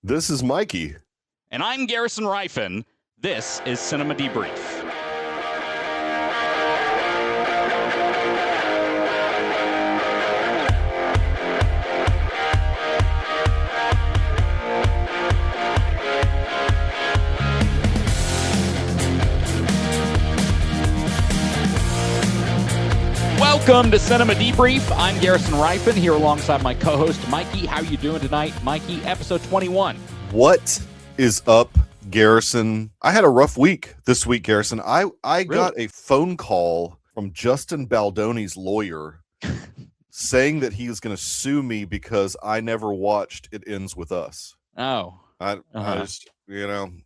This is Mikey. And I'm Garrison Rifen. This is Cinema Debrief. Welcome to Cinema Debrief. I'm Garrison Rifen here alongside my co-host Mikey. How you doing tonight, Mikey? Episode 21. What is up, Garrison? I had a rough week this week, Garrison. I got a phone call from Justin Baldoni's lawyer saying that he was going to sue me because I never watched It Ends With Us. Oh. I just,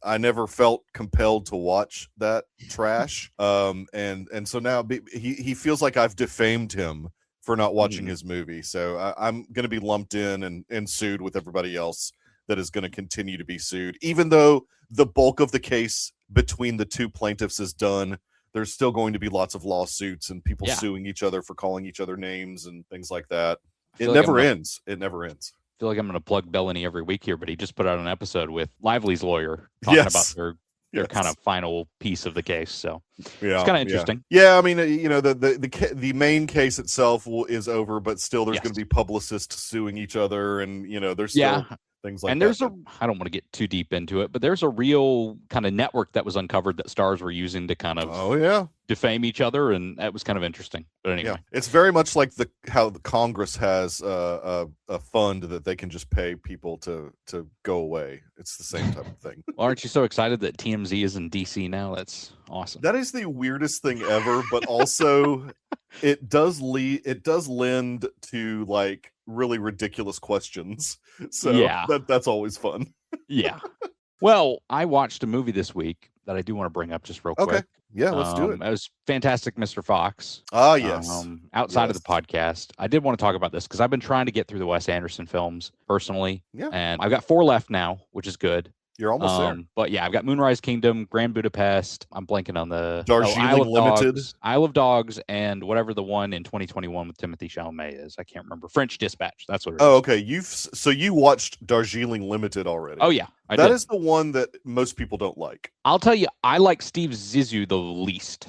I never felt compelled to watch that trash. And so now he feels like I've defamed him for not watching his movie. So I'm going to be lumped in and sued with everybody else that is going to continue to be sued. Even though the bulk of the case between the two plaintiffs is done, there's still going to be lots of lawsuits and people suing each other for calling each other names and things like that. It never ends. It never ends. I feel like I'm going to plug Bellany every week here, but he just put out an episode with Lively's lawyer talking about their kind of final piece of the case. So it's kind of interesting. Yeah, I mean, the main case itself is over, but still there's going to be publicists suing each other, and there's still things like that. And I don't want to get too deep into it, but there's a real kind of network that was uncovered that stars were using to kind of defame each other, and that was kind of interesting. But anyway, it's very much like how the Congress has a fund that they can just pay people to go away. It's the same type of thing. Well, aren't you so excited that TMZ is in DC now? That's awesome. That is the weirdest thing ever, but also it does lend to like really ridiculous questions. So that's always fun. Yeah. Well, I watched a movie this week that I do want to bring up just real quick. Yeah, let's do it. It was Fantastic Mr. Fox. Yes. Outside of the podcast, I did want to talk about this because I've been trying to get through the Wes Anderson films personally. Yeah. And I've got 4 left now, which is good. You're almost there. But yeah, I've got Moonrise Kingdom, Grand Budapest. I'm blanking on the Darjeeling Limited, Isle of Dogs, and whatever the one in 2021 with Timothée Chalamet is. I can't remember. French Dispatch. That's what it is. Oh, okay. You watched Darjeeling Limited already? Oh yeah, that is the one that most people don't like. I'll tell you, I like Steve Zissou the least.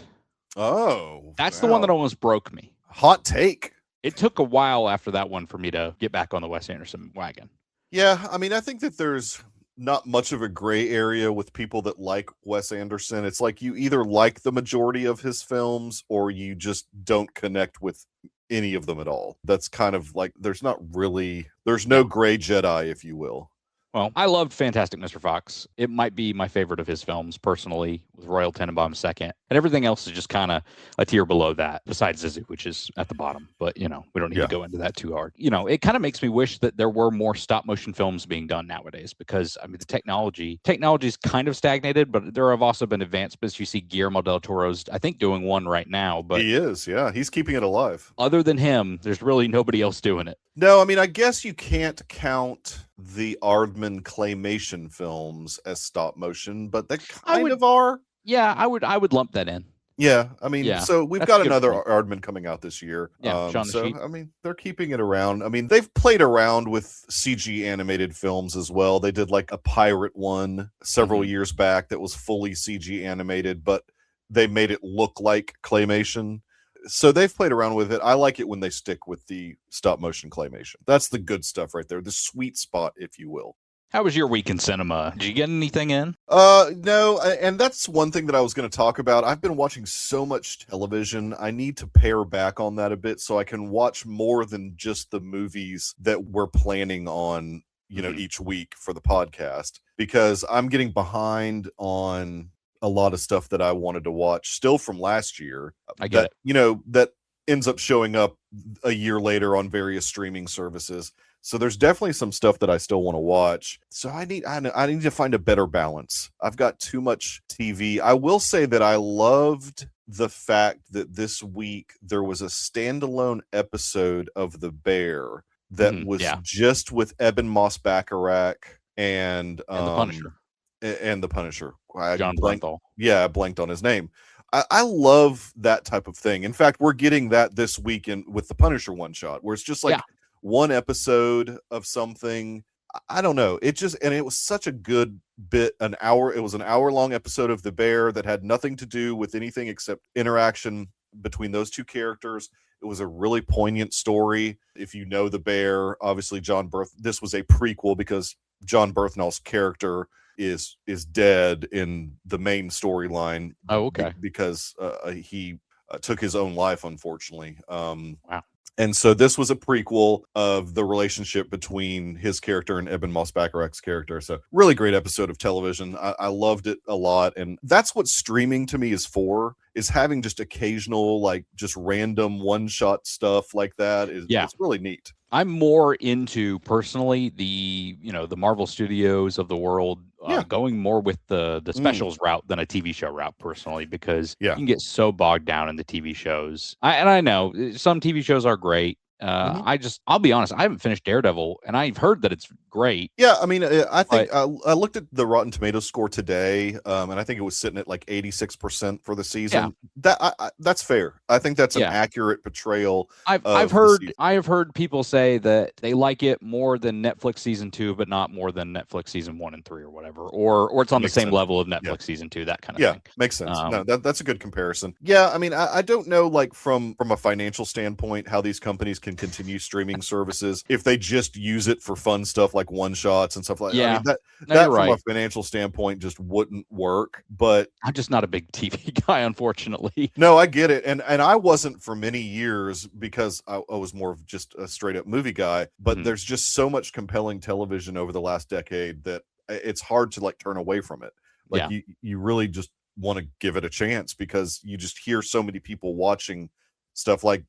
Oh, that's the one that almost broke me. Hot take. It took a while after that one for me to get back on the Wes Anderson wagon. Yeah, I mean, I think that there's not much of a gray area with people that like Wes Anderson. It's like you either like the majority of his films or you just don't connect with any of them at all. That's kind of like there's no gray Jedi, if you will. Well, I loved Fantastic Mr. Fox. It might be my favorite of his films personally, with Royal Tenenbaum second. And everything else is just kind of a tier below that, besides Zissou, which is at the bottom. But, we don't need to go into that too hard. It kind of makes me wish that there were more stop motion films being done nowadays because, I mean, the technology's kind of stagnated, but there have also been advancements. You see Guillermo del Toro's, I think, doing one right now. But he is, he's keeping it alive. Other than him, there's really nobody else doing it. No, I mean, I guess you can't count the Aardman claymation films as stop motion, but they kind of are. Yeah, I would lump that in. Yeah, I mean, so we've got another Aardman coming out this year. Yeah, Shaun the Sheep. I mean, they're keeping it around. I mean, they've played around with CG animated films as well. They did like a pirate one several years back that was fully CG animated, but they made it look like claymation. So they've played around with it. I like it when they stick with the stop motion claymation. That's the good stuff right there. The sweet spot, if you will. How was your week in cinema? Did you get anything in? No, and that's one thing that I was going to talk about. I've been watching so much television. I need to pare back on that a bit so I can watch more than just the movies that we're planning on, each week for the podcast, because I'm getting behind on a lot of stuff that I wanted to watch still from last year. I get it. That ends up showing up a year later on various streaming services. So there's definitely some stuff that I still want to watch. So I need to find a better balance. I've got too much TV. I will say that I loved the fact that this week there was a standalone episode of The Bear that was just with Eben Moss-Bachrach and the Punisher. And the Punisher. John Bernthal. Yeah, I blanked on his name. I love that type of thing. In fact, we're getting that this week with the Punisher one shot, where it's just like one episode of something. I don't know. It was such a good bit, it was an hour-long episode of The Bear that had nothing to do with anything except interaction between those two characters. It was a really poignant story. If you know The Bear, obviously this was a prequel because John Berthnall's character is dead in the main storyline. Oh, okay. Because he took his own life, unfortunately. Wow. And so this was a prequel of the relationship between his character and Eben Moss-Bacharach's character. So really great episode of television. I loved it a lot. And that's what streaming to me is for, is having just occasional, like just random one-shot stuff like that. It's really neat. I'm more into personally the Marvel Studios of the world going more with the specials route than a TV show route personally, because you can get so bogged down in the TV shows. I know some TV shows are great. I'll be honest, I haven't finished Daredevil, and I've heard that it's great. Yeah, I mean, I think I looked at the Rotten Tomatoes score today, and I think it was sitting at like 86% for the season. That's fair. I think that's an accurate portrayal. I've heard people say that they like it more than Netflix season 2, but not more than Netflix season 1 and 3 or whatever, or it's on the same level of Netflix season 2, that kind of thing. Makes sense. No, that's a good comparison. Yeah, I mean, I don't know, like from a financial standpoint, how these companies can continue streaming services if they just use it for fun stuff like one shots and stuff like that. I mean, that from a financial standpoint just wouldn't work. But I'm just not a big TV guy, unfortunately. No, I get it. And I wasn't for many years because I was more of just a straight up movie guy. But there's just so much compelling television over the last decade that it's hard to like turn away from it. Like you really just want to give it a chance because you just hear so many people watching stuff like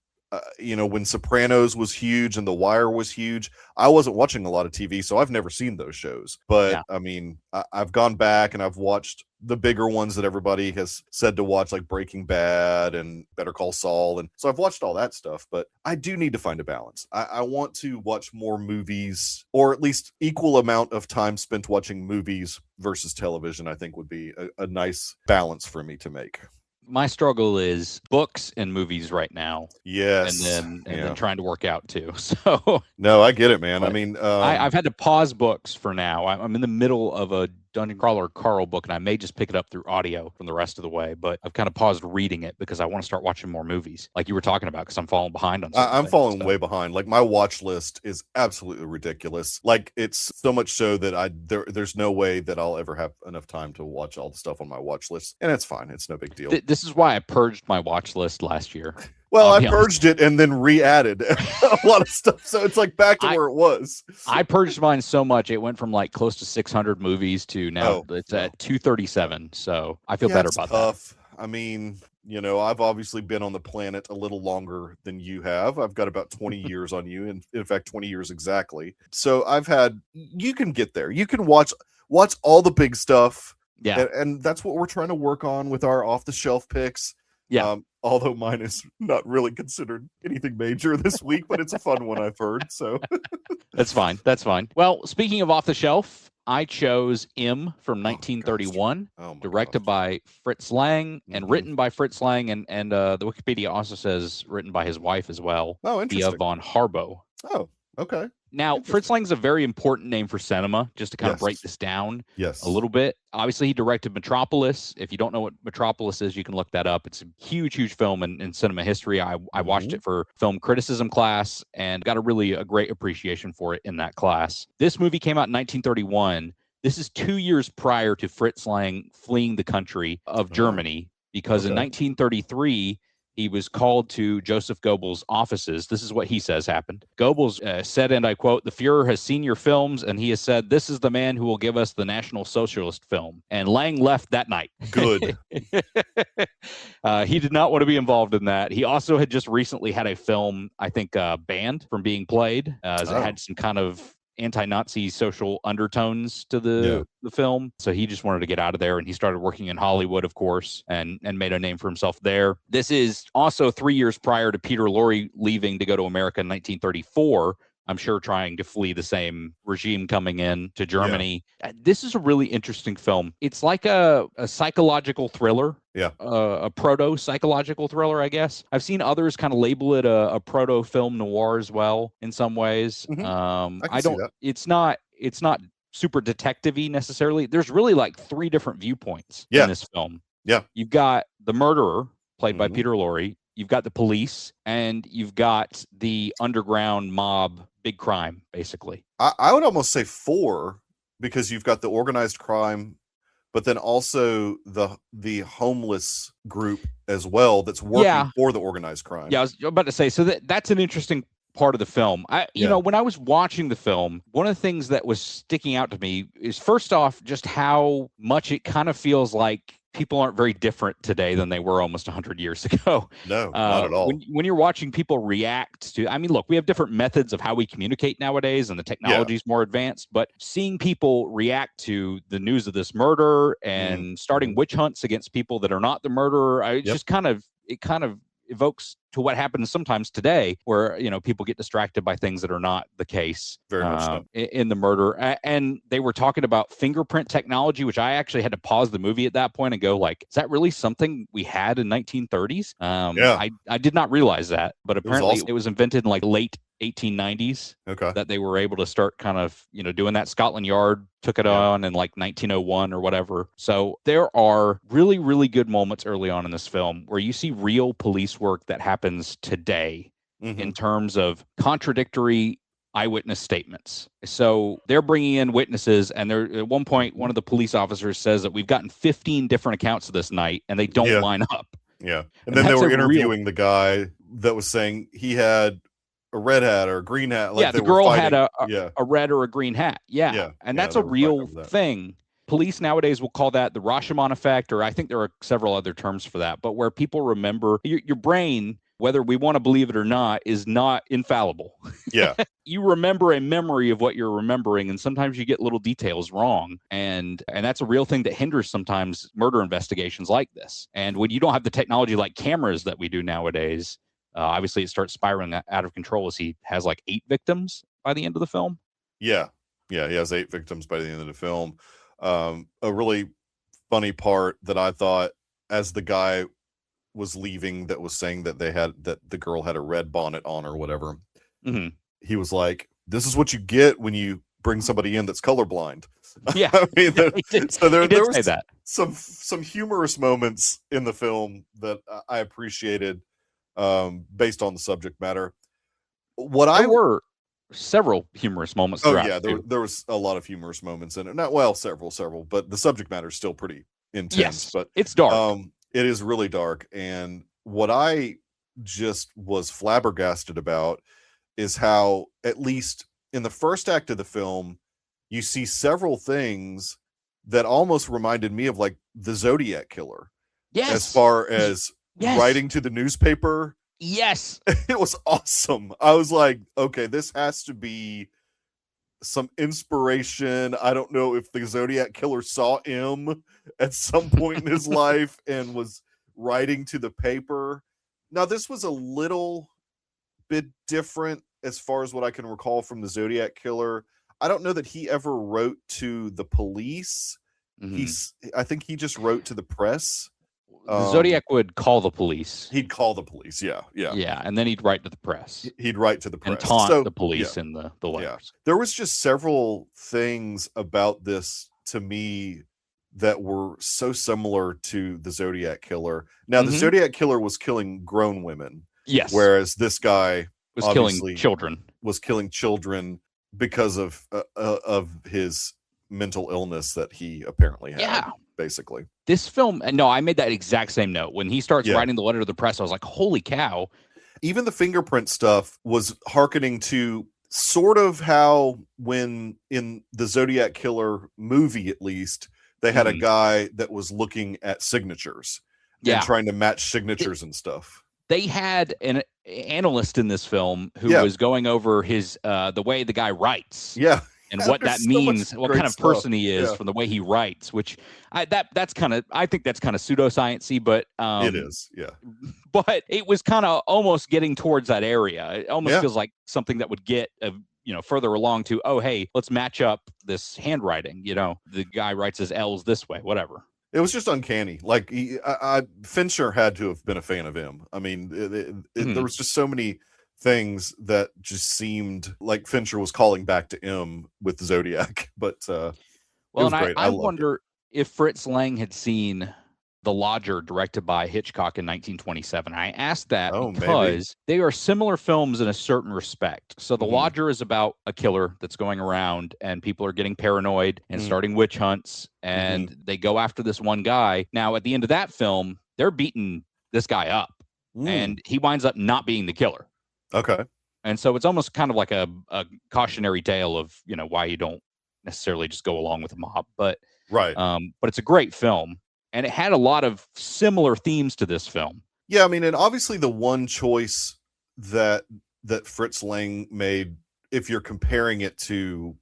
when Sopranos was huge and The Wire was huge. I wasn't watching a lot of TV, so I've never seen those shows. But I mean, I've gone back and I've watched the bigger ones that everybody has said to watch, like Breaking Bad and Better Call Saul. And so I've watched all that stuff, but I do need to find a balance. I want to watch more movies, or at least equal amount of time spent watching movies versus television, I think would be a nice balance for me to make. My struggle is books and movies right now. Yes. And then trying to work out too. So no, I get it, man. I mean, I've had to pause books for now. I'm in the middle of a Dungeon Crawler Carl book, and I may just pick it up through audio from the rest of the way, but I've kind of paused reading it because I want to start watching more movies like you were talking about, because I'm falling behind on I'm falling way behind. Like my watch list is absolutely ridiculous. Like it's so much so that there's no way that I'll ever have enough time to watch all the stuff on my watch list, and it's fine. It's no big deal. This is why I purged my watch list last year. Well, I purged it and then re-added a lot of stuff, so it's like back to where it was. I purged mine so much it went from like close to 600 movies to now it's at 237. So I feel better about that. I mean, I've obviously been on the planet a little longer than you have. I've got about 20 years on you, and in fact, 20 years exactly. So you can get there. You can watch all the big stuff. Yeah, and that's what we're trying to work on with our off-the-shelf picks. Yeah. Although mine is not really considered anything major this week, but it's a fun one, I've heard. So That's fine. Well, speaking of off the shelf, I chose M from 1931, directed by Fritz Lang and written by Fritz Lang. And the Wikipedia also says written by his wife as well. Oh, interesting. Thea von Harbo. Oh, okay. Now, Fritz Lang's a very important name for cinema, just to kind of break this down a little bit. Obviously, he directed Metropolis. If you don't know what Metropolis is, you can look that up. It's a huge, huge film in cinema history. I watched it for film criticism class and got a great appreciation for it in that class. This movie came out in 1931. This is 2 years prior to Fritz Lang fleeing the country of Germany, because in 1933, he was called to Joseph Goebbels' offices. This is what he says happened. Goebbels said, and I quote, "The Fuhrer has seen your films, and he has said, this is the man who will give us the National Socialist film." And Lang left that night. Good. He did not want to be involved in that. He also had just recently had a film, I think, banned from being played, as it had some kind of anti-Nazi social undertones to the film. So he just wanted to get out of there, and he started working in Hollywood, of course, and made a name for himself there. This is also 3 years prior to Peter Lorre leaving to go to America in 1934. I'm sure trying to flee the same regime coming in to Germany. Yeah. This is a really interesting film. It's like a psychological thriller. Yeah. A proto-psychological thriller, I guess. I've seen others kind of label it a proto-film noir as well in some ways. Mm-hmm. I don't, it's not it's not super detective-y necessarily. There's really like 3 different viewpoints Yeah. in this film. Yeah. You've got the murderer, played by Mhm. Peter Lorre. You've got the police, and you've got the underground mob, big crime, basically. I would almost say 4, because you've got the organized crime, but then also the homeless group as well that's working for the organized crime. Yeah, I was about to say, so that's an interesting part of the film. You know, when I was watching the film, one of the things that was sticking out to me is, first off, just how much it kind of feels like people aren't very different today than they were almost 100 years ago. No, not at all. When you're watching people react to, I mean, look, we have different methods of how we communicate nowadays, and the technology is more advanced, but seeing people react to the news of this murder and starting witch hunts against people that are not the murderer, it kind of evokes to what happens sometimes today, where, you know, people get distracted by things that are not the case. Very much so. In the murder. And they were talking about fingerprint technology, which I actually had to pause the movie at that point and go like, is that really something we had in 1930s? I did not realize that, but apparently it was invented in like late 1890s. Okay. That they were able to start kind of, you know, doing that. Scotland Yard took it on in like 1901 or whatever. So there are really, really good moments early on in this film where you see real police work that happens today in terms of contradictory eyewitness statements. So they're bringing in witnesses, and they're at one point, one of the police officers says that we've gotten 15 different accounts of this night, and they don't line up. Yeah. And then they were interviewing the guy that was saying he had a red hat or a green hat. Like the girl had a red or a green hat. Yeah. And that's a real thing. Police nowadays will call that the Rashomon effect, or I think there are several other terms for that, but where people remember, your brain, whether we want to believe it or not, is not infallible. Yeah. You remember a memory of what you're remembering, and sometimes you get little details wrong. And that's a real thing that hinders sometimes murder investigations like this. And when you don't have the technology like cameras that we do nowadays, obviously it starts spiraling out of control, as he has like 8 victims by the end of the film. Yeah. Yeah. He has 8 victims by the end of the film. A really funny part that I thought, as the guy was leaving that was saying that the girl had a red bonnet on or whatever, he was like, this is what you get when you bring somebody in that's colorblind. Yeah. I mean, there was that. some humorous moments in the film that I appreciated, based on the subject matter. There were several humorous moments. There was a lot of humorous moments in it. Several, but the subject matter is still pretty intense. Yes, but it's dark. It is really dark. And what I just was flabbergasted about is how, at least in the first act of the film, you see several things that almost reminded me of like the Zodiac Killer. Yes. As far as writing to the newspaper. Yes. It was awesome. I was like, okay, this has to be some inspiration. I don't know if the Zodiac Killer saw him at some point in his life and was writing to the paper. Now, this was a little bit different as far as what I can recall from the Zodiac Killer. I don't know that he ever wrote to the police. I think he just wrote to the press. The Zodiac would call the police. He'd call the police, yeah. And then he'd write to the press. He'd write to the press. And taunt the police in the letters. Yeah. There was just several things about this to me that were so similar to the Zodiac Killer. Now, the Zodiac Killer was killing grown women. Yes. Whereas this guy was killing children. Was killing children because of his mental illness that he apparently had. Yeah. Basically. This film, no, I made that exact same note. When he starts writing the letter to the press, I was like, holy cow. Even the fingerprint stuff was hearkening to sort of how, when in the Zodiac Killer movie, at least, they had a guy that was looking at signatures and trying to match signatures and stuff. They had an analyst in this film who was going over his the way the guy writes. Yeah. And what that means, what kind of person he is from the way he writes, which I think that's kind of pseudoscience-y, but it is, yeah. But it was kind of almost getting towards that area. It almost feels like something that would get further along to, oh, hey, let's match up this handwriting. The guy writes his L's this way, whatever. It was just uncanny. Like Fincher had to have been a fan of him. I mean, there was just so many things that just seemed like Fincher was calling back to M with Zodiac. But it was great. I loved it. wonder if Fritz Lang had seen The Lodger, directed by Hitchcock in 1927. I asked that because they are similar films in a certain respect. So The Lodger is about a killer that's going around and people are getting paranoid and starting witch hunts, and they go after this one guy. Now, at the end of that film, they're beating this guy up and he winds up not being the killer. Okay. And so it's almost kind of like a cautionary tale of, why you don't necessarily just go along with the mob. But but it's a great film. And it had a lot of similar themes to this film. Yeah, I mean, and obviously the one choice that Fritz Lang made, if you're comparing it to,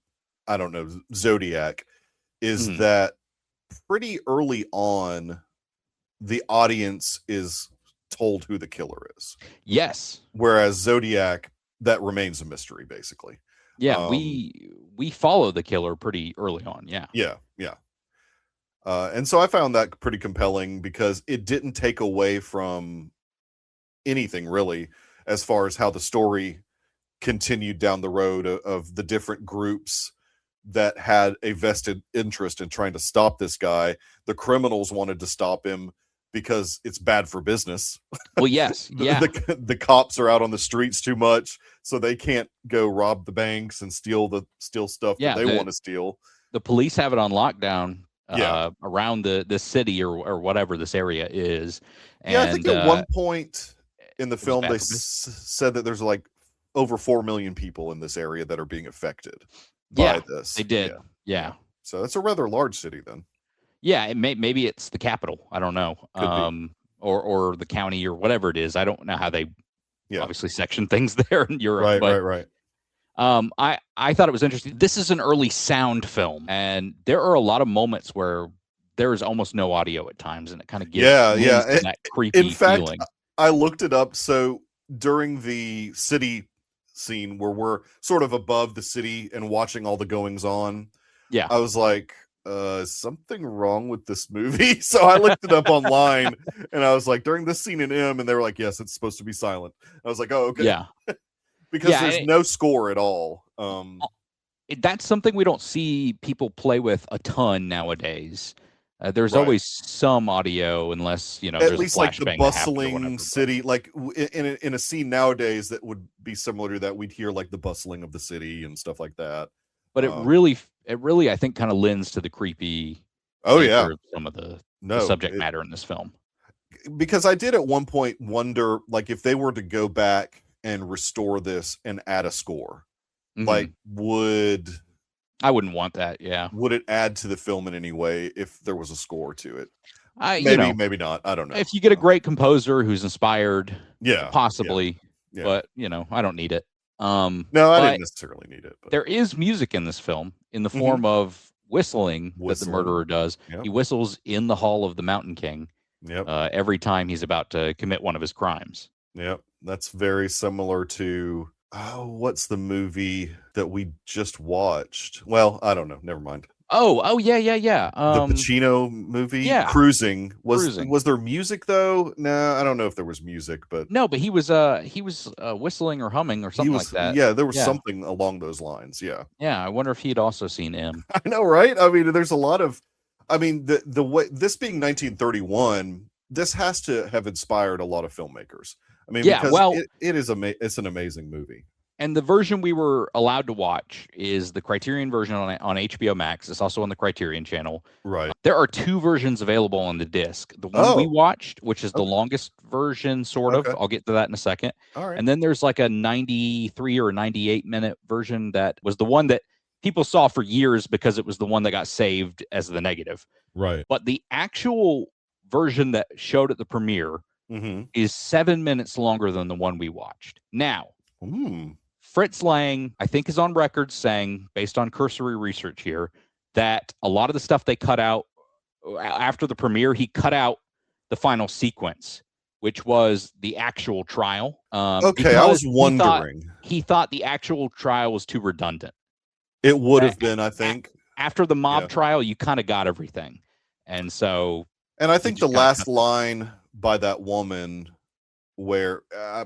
I don't know, Zodiac, is that pretty early on, the audience is told who the killer is. Yes. Whereas Zodiac, that remains a mystery, basically. Yeah, we follow the killer pretty early on. Yeah. Yeah. And so I found that pretty compelling because it didn't take away from anything really, as far as how the story continued down the road of the different groups that had a vested interest in trying to stop this guy. The criminals wanted to stop him because it's bad for business. Well, yes. Yeah. The cops are out on the streets too much, so they can't go rob the banks and steal stuff that they want to steal. The police have it on lockdown. Around the city or whatever this area is. And, I think at one point in the film they said that there's like over 4 million people in this area that are being affected by this. They did. Yeah. So that's a rather large city then. Yeah, maybe it's the capital. I don't know. Or the county or whatever it is. I don't know how they obviously section things there in Europe. Right. I thought it was interesting. This is an early sound film, and there are a lot of moments where there is almost no audio at times, and it kind of gives that creepy feeling. I looked it up. So during the city scene where we're sort of above the city and watching all the goings on, I was like, is something wrong with this movie? So I looked it up online, and I was like, during this scene in M, and they were like, yes, it's supposed to be silent. I was like, oh, okay. Yeah. Because there's no score at all. That's something we don't see people play with a ton nowadays. There's always some audio, unless at there's least a like the flashbang bustling city, like in a scene nowadays that would be similar to that, we'd hear like the bustling of the city and stuff like that. But it really, I think, kind of lends to the creepy. Of some of the subject matter in this film. Because I did at one point wonder, like, if they were to go back and restore this and add a score, like I wouldn't want that. Yeah. Would it add to the film in any way if there was a score to it? Maybe not. I don't know. If you get a great composer who's inspired, possibly. Yeah. But I don't need it. No, I didn't necessarily need it. But there is music in this film in the form of whistling that the murderer does. Yep. He whistles in the Hall of the Mountain King. Every time he's about to commit one of his crimes. Yep. That's very similar to, what's the movie that we just watched? Well, I don't know. Never mind. Oh, yeah. The Pacino movie, Cruising. Was there music though? No, I don't know if there was music, but no, but he was whistling or humming or something like that. Yeah, there was something along those lines. Yeah. Yeah, I wonder if he'd also seen M. I know, right? I mean, there's a lot of, the way, this being 1931, this has to have inspired a lot of filmmakers. I mean, because it's an amazing movie. And the version we were allowed to watch is the Criterion version on HBO Max. It's also on the Criterion channel. Right. There are two versions available on the disc. The one we watched, which is the longest version, sort of. I'll get to that in a second. All right. And then there's like a 93 or 98-minute version that was the one that people saw for years because it was the one that got saved as the negative. Right. But the actual version that showed at the premiere is 7 minutes longer than the one we watched. Now, Fritz Lang, I think, is on record saying, based on cursory research here, that a lot of the stuff they cut out after the premiere, he cut out the final sequence, which was the actual trial. I was wondering. He thought the actual trial was too redundant. It would have been, I think. After the mob trial, you kind of got everything. And so... And I think the last line by that woman where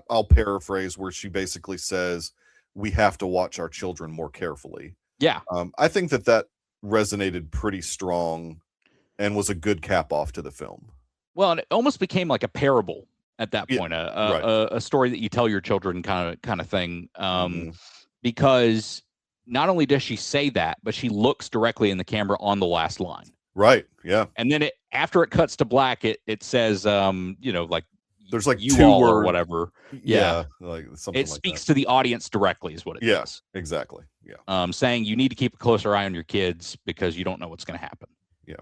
I'll paraphrase, where she basically says, we have to watch our children more carefully. Yeah. I think that resonated pretty strong and was a good cap off to the film. Well, and it almost became like a parable at that point, a story that you tell your children kind of thing. Because not only does she say that, but she looks directly in the camera on the last line. Right. Yeah. And then after it cuts to black, it says, like, there's like you 2 all words or whatever. Yeah. Like something it like speaks that. to the audience directly is what it does. Exactly. Yeah. Saying you need to keep a closer eye on your kids because you don't know what's going to happen. Yeah.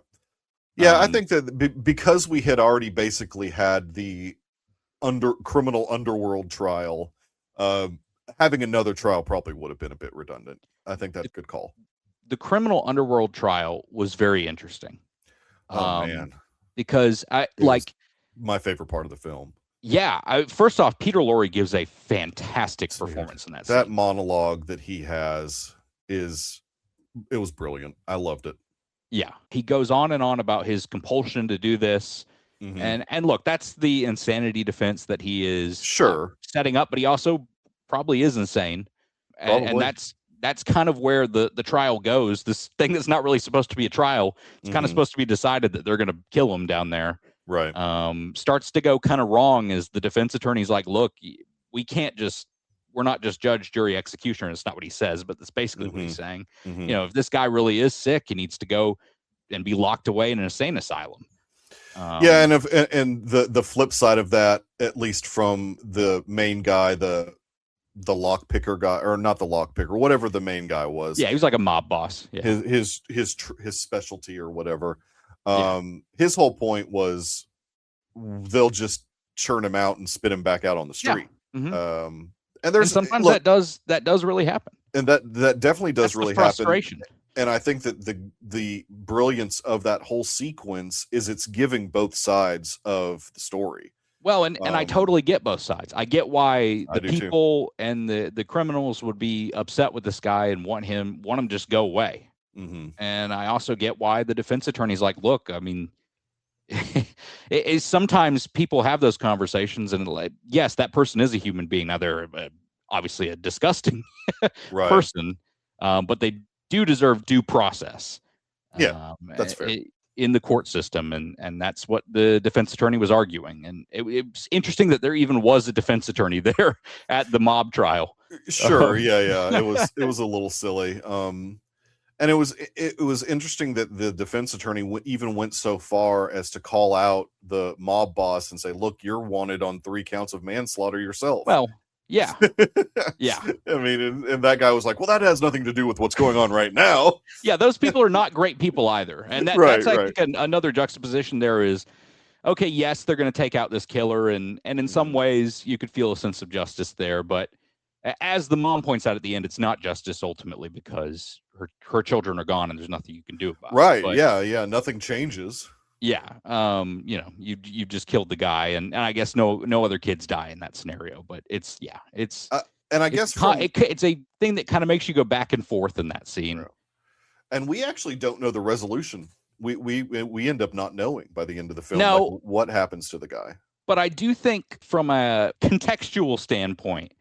Yeah. I think that because we had already basically had the criminal underworld trial, having another trial probably would have been a bit redundant. I think that's a good call. The criminal underworld trial was very interesting. Oh man. Because my favorite part of the film. Yeah. First off, Peter Lorre gives a fantastic performance in that scene. That monologue that he has it was brilliant. I loved it. Yeah. He goes on and on about his compulsion to do this. And look, that's the insanity defense that he is setting up, but he also probably is insane. And that's kind of where the trial goes. This thing that's not really supposed to be a trial. It's kind of supposed to be decided that they're going to kill him down there. Right. Starts to go kind of wrong as the defense attorney's like, look, we're not just judge, jury, executioner. It's not what he says, but that's basically what he's saying. If this guy really is sick, he needs to go and be locked away in an insane asylum. And the flip side of that, at least from the main guy, the lock picker guy, or not the lock picker, whatever the main guy was. Yeah, he was like a mob boss. Yeah. His specialty or whatever. His whole point was they'll just churn him out and spit him back out on the street. Yeah. And sometimes that does really happen. And that definitely does really frustration. Happen. And I think that the brilliance of that whole sequence is it's giving both sides of the story. Well, and I totally get both sides. I get why the people too. And the criminals would be upset with this guy and want him to just go away. And I also get why the defense attorney's like, look, I mean, sometimes people have those conversations and like, yes, that person is a human being. Now they're obviously a disgusting person, but they do deserve due process. Yeah, that's fair. In the court system, and that's what the defense attorney was arguing. And it's interesting that there even was a defense attorney there at the mob trial. Sure, yeah. It was a little silly. And it was interesting that the defense attorney even went so far as to call out the mob boss and say, "Look, you're wanted on 3 counts of manslaughter yourself." Well, yeah, yeah. I mean, and that guy was like, "Well, that has nothing to do with what's going on right now." Yeah, those people are not great people either, and that's I think another juxtaposition there is, okay, yes, they're going to take out this killer, and in some ways you could feel a sense of justice there, but as the mom points out at the end, it's not justice ultimately because her children are gone and there's nothing you can do about it. Right. But, yeah. Nothing changes. Yeah. You just killed the guy and I guess no other kids die in that scenario, but it's and I guess it's a thing that kind of makes you go back and forth in that scene. And we actually don't know the resolution. We end up not knowing by the end of the film what happens to the guy. But I do think from a contextual standpoint,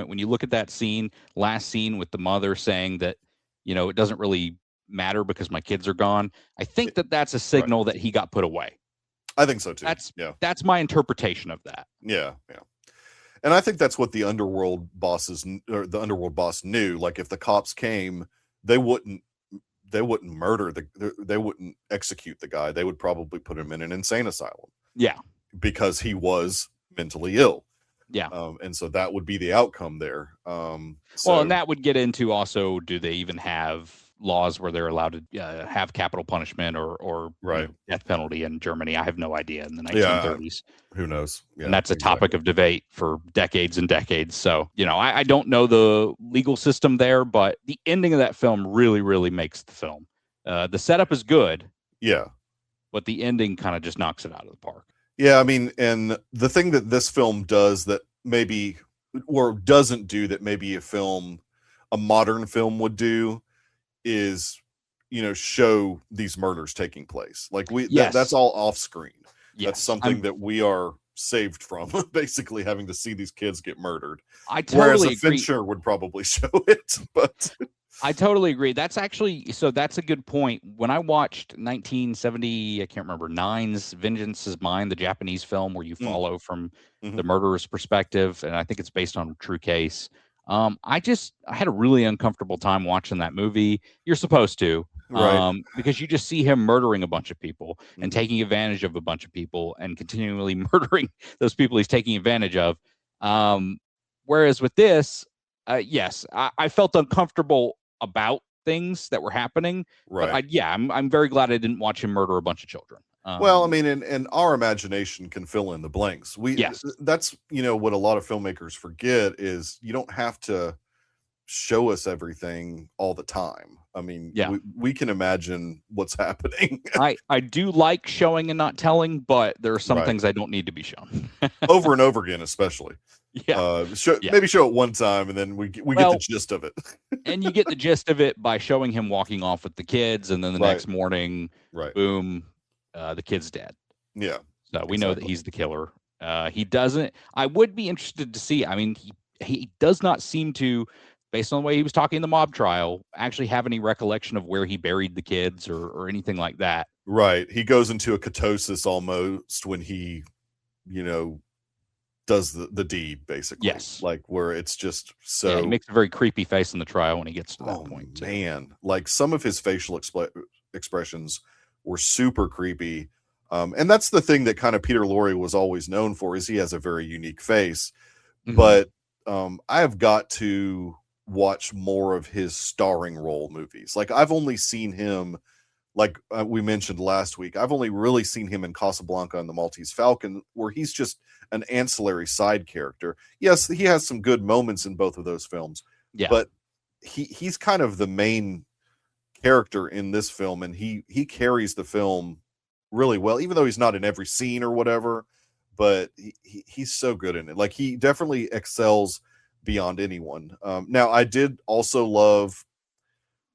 when you look at that last scene with the mother saying that, it doesn't really matter because my kids are gone, I think that's a signal that he got put away. I think so too. That's my interpretation of that. Yeah. And I think that's what the underworld bosses or the underworld boss knew. Like if the cops came, they wouldn't murder they wouldn't execute the guy. They would probably put him in an insane asylum. Yeah. Because he was mentally ill. Yeah. And so that would be the outcome there. And that would get into also, do they even have laws where they're allowed to have capital punishment or death penalty in Germany? I have no idea in the 1930s. Who knows? Yeah, and that's a topic of debate for decades and decades. So, I don't know the legal system there, but the ending of that film really, really makes the film. The setup is good. Yeah. But the ending kind of just knocks it out of the park. Yeah, I mean, and the thing that this film does that maybe, or doesn't do that maybe a modern film would do is, show these murders taking place. Like that's all off screen. Yes. That's something that we are saved from, basically having to see these kids get murdered. I Whereas totally a agree. Fincher would probably show it, but I totally agree. That's a good point. When I watched 1970, I can't remember, Nine's Vengeance is Mine, the Japanese film where you follow from the murderer's perspective, and I think it's based on a true case. I had a really uncomfortable time watching that movie. You're supposed to, right. because you just see him murdering a bunch of people and taking advantage of a bunch of people and continually murdering those people he's taking advantage of. Whereas with this, yes, I felt uncomfortable about things that were happening, Right. but I'm very glad I didn't watch him murder a bunch of children. Well, I mean, and our imagination can fill in the blanks. Yes. That's, what a lot of filmmakers forget is you don't have to show us everything all the time. I mean, Yeah. we can imagine what's happening. I do like showing and not telling, but there are some Right. things I don't need to be shown. Over and over again, especially. Yeah. Maybe show it one time and then we get the gist of it. And you get the gist of it by showing him walking off with the kids, and then the next morning, boom, the kid's dead. Yeah. So we know that he's the killer. He doesn't. I would be interested to see. I mean, he does not seem to, based on the way he was talking in the mob trial, actually have any recollection of where he buried the kids or anything like that. Right. He goes into a ketosis almost when he, does the deed, basically. Yes. Like where it's just so. Yeah, he makes a very creepy face in the trial when he gets to that point. Too. Man, like some of his facial expressions were super creepy. And that's the thing that kind of Peter Lorre was always known for, is he has a very unique face. But I have got to watch more of his starring role movies. Like I've only seen him, like we mentioned last week, I've only really seen him in Casablanca and the Maltese Falcon, where he's just an ancillary side character. Yes, he has some good moments in both of those films, but he's kind of the main character in this film, and he carries the film really well, even though he's not in every scene or whatever, but he's so good in it. Like he definitely excels beyond anyone. Now I did also love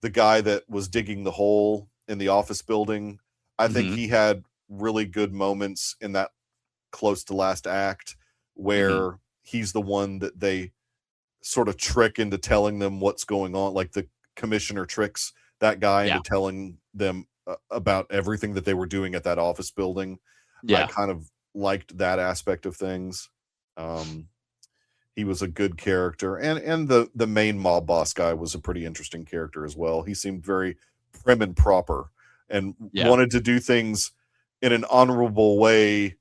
the guy that was digging the hole in the office building. I think he had really good moments in that close to last act where he's the one that they sort of trick into telling them what's going on. Like the commissioner tricks that guy into telling them about everything that they were doing at that office building. I kind of liked that aspect of things. He was a good character, and the main mob boss guy was a pretty interesting character as well. He seemed very prim and proper and wanted to do things in an honorable way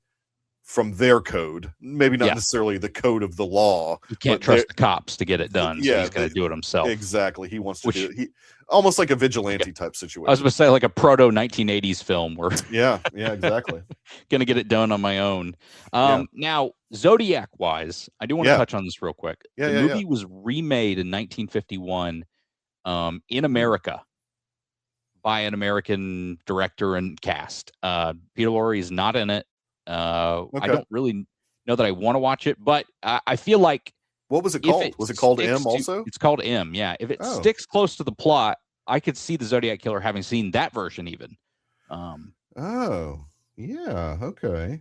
from their code, maybe not necessarily the code of the law. You can't trust the cops to get it done. So he's going to do it himself. Exactly. He wants to do it. He almost like a vigilante type situation. I was going to say like a proto 1980s film where yeah, exactly. Going to get it done on my own. Now, Zodiac wise, I do want to touch on this real quick. The movie was remade in 1951 in America by an American director and cast. Peter Lorre is not in it. I don't really know that I want to watch it, but I feel like. What was it called? Was it called M also? It's called M, yeah. If it sticks close to the plot, I could see the Zodiac Killer having seen that version even. Oh, yeah, okay.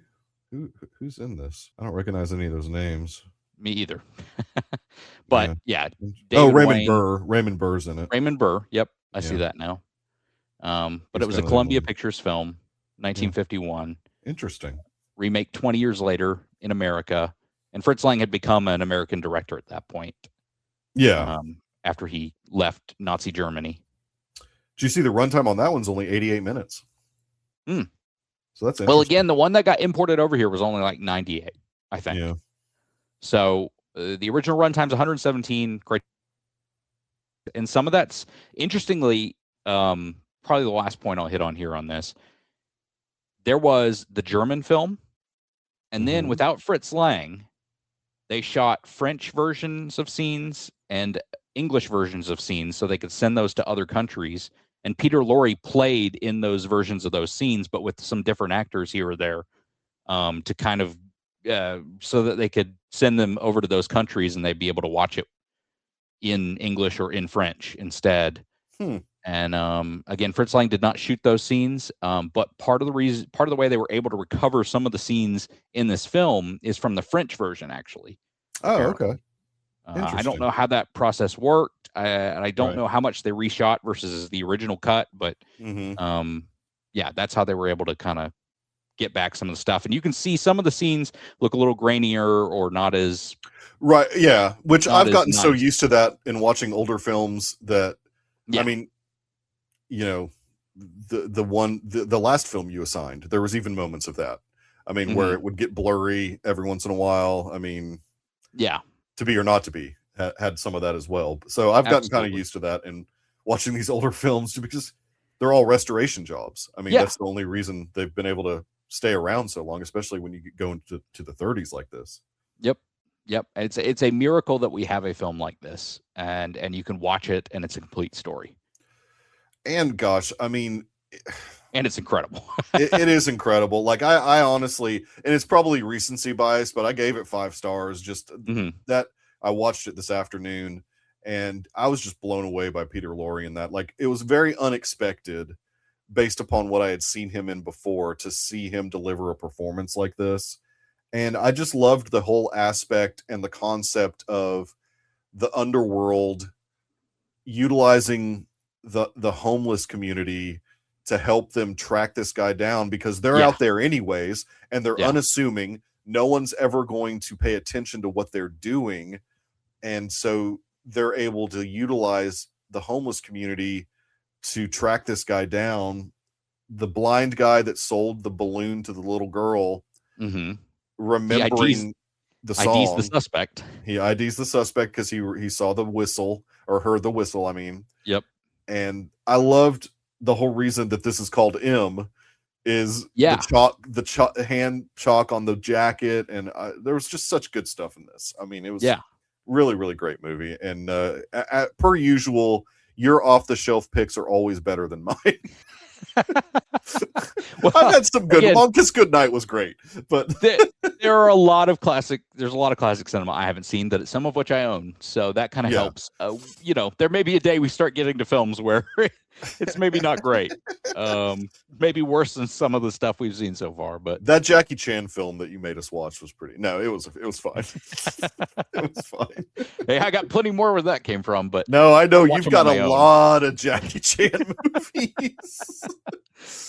Who's in this? I don't recognize any of those names. Me either. But David Raymond Burr. Raymond Burr's in it. Raymond Burr, yep. I see that now. But it was a Columbia Pictures film, 1951. Interesting. Remake 20 years later in America. And Fritz Lang had become an American director at that point. Yeah. After he left Nazi Germany. Did you see the runtime on that one's only 88 minutes? So that's well, again, the one that got imported over here was only like 98, I think. Yeah. So the original runtime's 117. Great. And some of that's, interestingly, probably the last point I'll hit on here on this. There was the German film. And then without Fritz Lang, they shot French versions of scenes and English versions of scenes so they could send those to other countries. And Peter Lorre played in those versions of those scenes, but with some different actors here or there, to kind of so that they could send them over to those countries and they'd be able to watch it in English or in French instead. And again, Fritz Lang did not shoot those scenes, but part of the way they were able to recover some of the scenes in this film is from the French version, actually. Oh, Apparently. okay. I don't know how that process worked, and I don't Right. know how much they reshot versus the original cut, but Mm-hmm. yeah, that's how they were able to kind of get back some of the stuff. And you can see some of the scenes look a little grainier or not as Right. Yeah. Which not I've as gotten so nice. used to that in watching older films that, Yeah. I mean, you know, the last film you assigned, there was even moments of that. I mean, where it would get blurry every once in a while. I mean, Yeah. To Be or Not to Be had some of that as well. So I've gotten kind of Absolutely. used to that and watching these older films because they're all restoration jobs. I mean, Yeah. that's the only reason they've been able to stay around so long, especially when you go into the 30s like this. Yep. It's a miracle that we have a film like this, and you can watch it, and it's a complete story, And gosh, I mean, and it's incredible. it is incredible. Like I honestly, and it's probably recency bias, but I gave it 5 stars. Just that I watched it this afternoon, and I was just blown away by Peter Lorre in that. Like it was very unexpected, based upon what I had seen him in before, to see him deliver a performance like this. And I just loved the whole aspect and the concept of the underworld utilizing the homeless community to help them track this guy down, because they're out there anyways and they're unassuming. No one's ever going to pay attention to what they're doing. And so they're able to utilize the homeless community to track this guy down. The blind guy that sold the balloon to the little girl, remembering the song. IDs the suspect. He IDs the suspect because he saw the whistle, or heard the whistle, I mean. Yep. And I loved the whole reason that this is called M is the hand chalk on the jacket. And there was just such good stuff in this. I mean, it was really, really great movie. And per usual, your off-the-shelf picks are always better than mine. Well, I've had some good. Long Kiss Goodnight was great, but there are a lot of classic. There's a lot of classic cinema I haven't seen, that some of which I own, so that kind of helps. There may be a day we start getting to films where it's maybe not great, maybe worse than some of the stuff we've seen so far. But that Jackie Chan film that you made us watch was pretty. No, it was fine. It was fine. Hey, I got plenty more where that came from, but no, I know you've got a lot of Jackie Chan movies.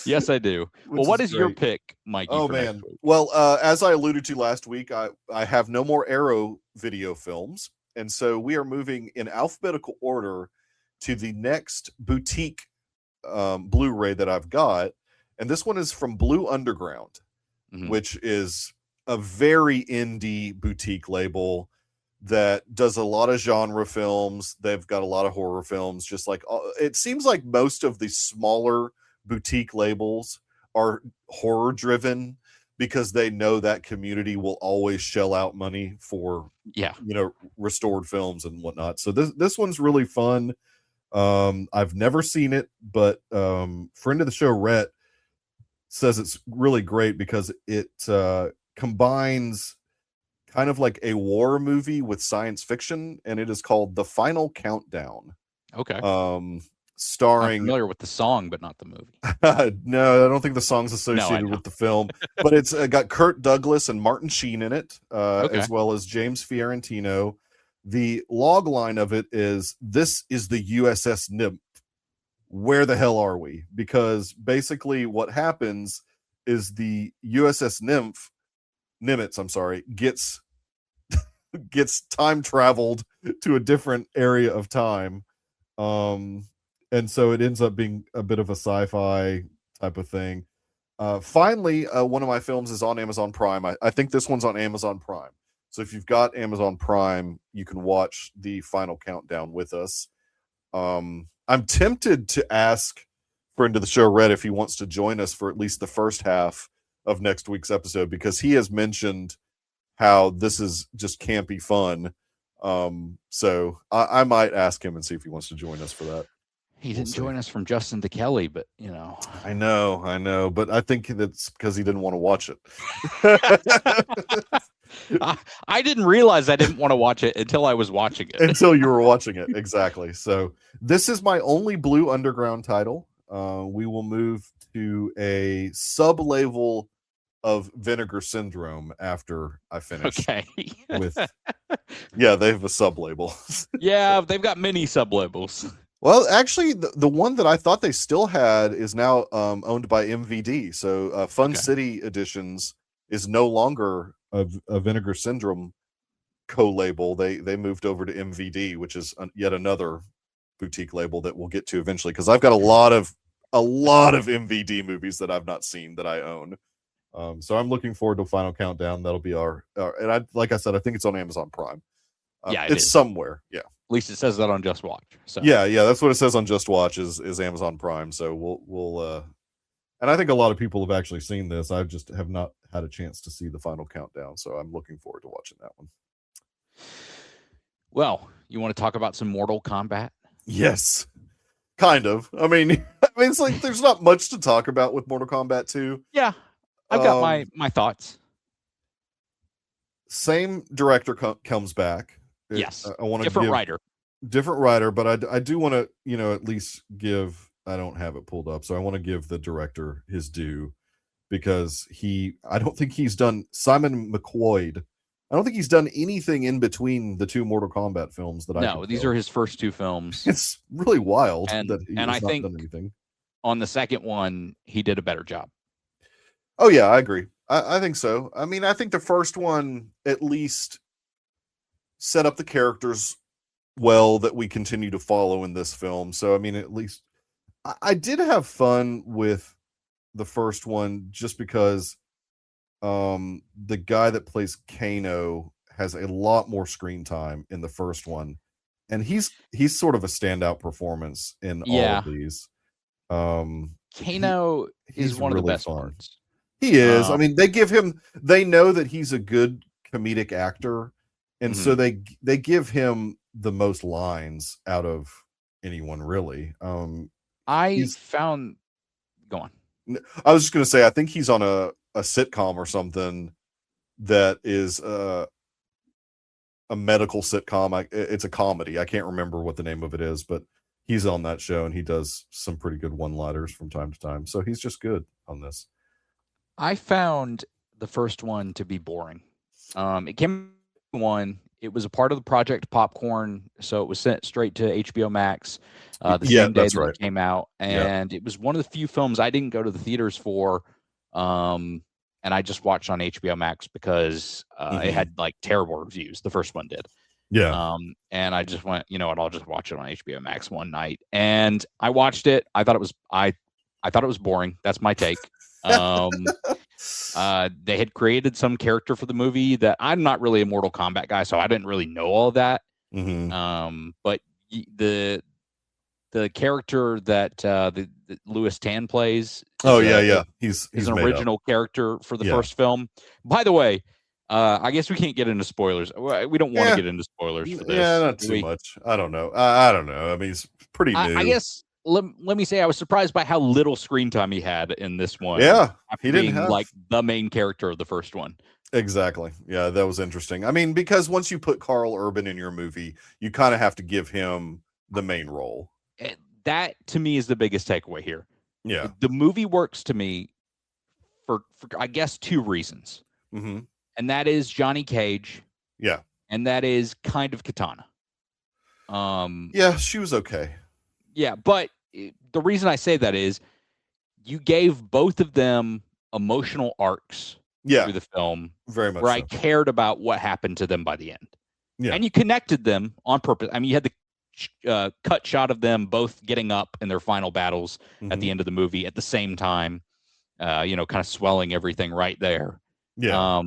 Yes, I do. Well, what is your pick, Mikey? Oh man. Well, as I alluded to last week, I have no more Arrow video films, and so we are moving in alphabetical order to the next boutique Blu-ray that I've got, and this one is from Blue Underground, which is a very indie boutique label that does a lot of genre films. They've got a lot of horror films. Just like it seems like most of the smaller boutique labels are horror driven, because they know that community will always shell out money for restored films and whatnot. So this one's really fun. I've never seen it, but friend of the show Rhett says it's really great because it combines kind of like a war movie with science fiction, and it is called The Final Countdown. Okay. Starring. I'm familiar with the song, but not the movie. No, I don't think the song's associated with the film, but it's got Kirk Douglas and Martin Sheen in it, as well as James Fiorentino. The log line of it is, "This is the USS Nymph. Where the hell are we?" Because basically what happens is the USS Nimitz, gets time traveled to a different area of time. And so it ends up being a bit of a sci-fi type of thing. Finally, one of my films is on Amazon Prime. I think this one's on Amazon Prime. So if you've got Amazon Prime, you can watch The Final Countdown with us. I'm tempted to ask friend of the show, Red, if he wants to join us for at least the first half of next week's episode, because he has mentioned how this is just campy fun. So I might ask him and see if he wants to join us for that. He didn't join us from Justin to Kelly, but I know, but I think that's because he didn't want to watch it. I didn't realize I didn't want to watch it until I was watching it. Until you were watching it, exactly. So this is my only Blue Underground title. We will move to a sub-label of Vinegar Syndrome after I finish. Okay. With yeah, they have a sub-label. Yeah, they've got many sub-labels. Well, actually, the one that I thought they still had is now owned by MVD. So Fun City Editions is no longer a Vinegar Syndrome co-label. They moved over to MVD, which is yet another boutique label that we'll get to eventually, because I've got a lot of MVD movies that I've not seen that I own. So I'm looking forward to Final Countdown. That'll be our and like I said, I think it's on Amazon Prime. Yeah, it's somewhere. Yeah. At least it says that on Just Watch. So yeah, that's what it says on Just Watch is Amazon Prime. So we'll and I think a lot of people have actually seen this. I just have not had a chance to see the Final Countdown, so I'm looking forward to watching that one. Well, you want to talk about some Mortal Kombat? Yes, kind of. I mean, it's like there's not much to talk about with Mortal Kombat 2. Yeah, I've got my thoughts. Same director comes back. Yes, I want to different writer, but I do want to at least give. I don't have it pulled up, so I want to give the director his due, because I don't think he's done Simon McQuoid. I don't think he's done anything in between the two Mortal Kombat films that No, these are his first two films. It's really wild and that he has I not think done anything. On the second one, he did a better job. Oh yeah, I agree. I think so. I mean, I think the first one at least set up the characters well that we continue to follow in this film. So I mean, at least I did have fun with the first one, just because the guy that plays Kano has a lot more screen time in the first one, and he's sort of a standout performance in all of these. Kano is one of the best parts. He is. I mean, they know that he's a good comedic actor, and so they give him the most lines out of anyone, really. I found go on. I was just going to say, I think he's on a sitcom or something that is a medical sitcom. It's a comedy. I can't remember what the name of it is, but he's on that show, and he does some pretty good one-liners from time to time. So he's just good on this. I found the first one to be boring. It came one. It was a part of the Project Popcorn, so it was sent straight to HBO Max the same day that it came out. And it was one of the few films I didn't go to the theaters for, and I just watched on HBO Max because it had like terrible reviews. The first one did. Yeah. And I just went, you know what, I'll just watch it on HBO Max one night. And I watched it. I thought it was boring. That's my take. They had created some character for the movie that I'm not really a Mortal Kombat guy, so I didn't really know all of that. But the character that the Louis Tan plays, he's an original character for the first film. By the way, I guess we can't get into spoilers. We don't want to get into spoilers for this. Yeah, not too much. I don't know. I don't know. I mean, he's pretty new. I guess let me say I was surprised by how little screen time he had in this one. Yeah, he didn't have like the main character of the first one. Exactly. Yeah, that was interesting. I mean, because once you put Carl Urban in your movie, you kind of have to give him the main role. That to me is the biggest takeaway here. Yeah, the movie works to me for I guess two reasons, and that is Johnny Cage. Yeah, and that is kind of Katana. Yeah, she was okay. Yeah, but the reason I say that is you gave both of them emotional arcs through the film, very much where I cared about what happened to them by the end. Yeah, and you connected them on purpose. I mean, you had the cut shot of them both getting up in their final battles at the end of the movie at the same time, kind of swelling everything right there. Yeah.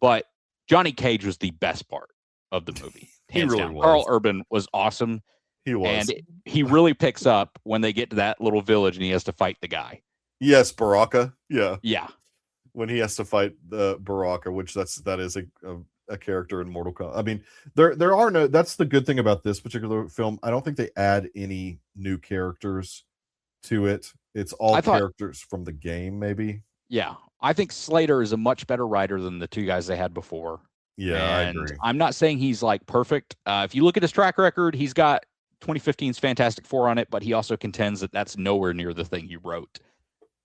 But Johnny Cage was the best part of the movie. He really was. Carl Urban was awesome. He was. And he really picks up when they get to that little village and he has to fight the guy. Yes, Baraka. Yeah. Yeah. When he has to fight the Baraka, which that is a character in Mortal Kombat. I mean, there are no. That's the good thing about this particular film. I don't think they add any new characters to it. It's all characters from the game, maybe. Yeah, I think Slater is a much better writer than the two guys they had before. Yeah, I And agree. I'm not saying he's like perfect. If you look at his track record, he's got 2015's Fantastic Four on it, but he also contends that that's nowhere near the thing he wrote.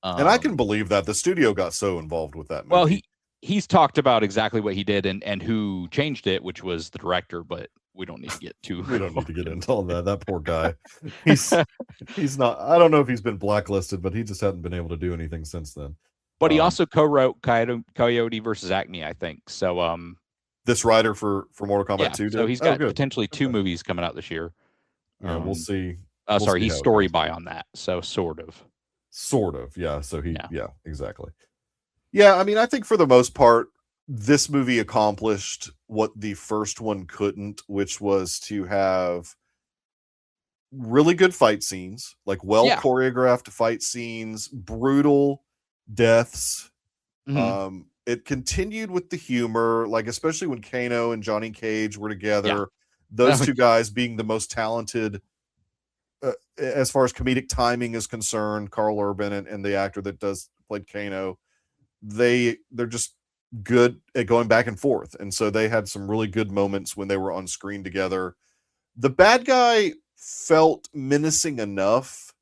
And I can believe that the studio got so involved with that movie. Well, he's talked about exactly what he did and who changed it, which was the director, but we don't need to get too. We don't need to get into all that. That poor guy. He's not. I don't know if he's been blacklisted, but he just hasn't been able to do anything since then. But he also co-wrote Coyote versus Acme, I think. So this writer for Mortal Kombat 2 did? So he's got potentially 2 movies coming out this year. Yeah, we'll see. He's story by on that, so sort of. Yeah. So exactly. Yeah, I mean, I think for the most part, this movie accomplished what the first one couldn't, which was to have really good fight scenes, like choreographed fight scenes, brutal deaths. Mm-hmm. It continued with the humor, like especially when Kano and Johnny Cage were together. Those two guys being the most talented as far as comedic timing is concerned. Carl Urban and the actor that played Kano, they're just good at going back and forth, and so they had some really good moments when they were on screen together. The bad guy felt menacing enough.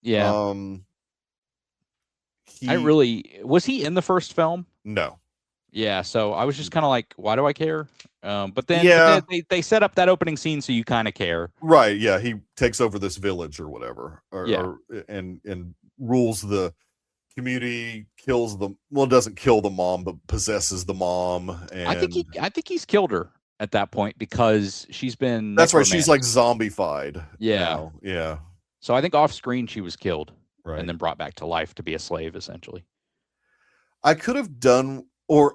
Yeah. Was he in the first film? No. Yeah, so I was just kind of like, why do I care? But then they set up that opening scene so you kind of care. Right, yeah, he takes over this village or whatever. And rules the community, doesn't kill the mom, but possesses the mom. And I think he's killed her at that point because she's been That's right, she's like zombified. Yeah. Now. Yeah. So I think off screen she was killed. Right. And then brought back to life to be a slave, essentially. I could have done, or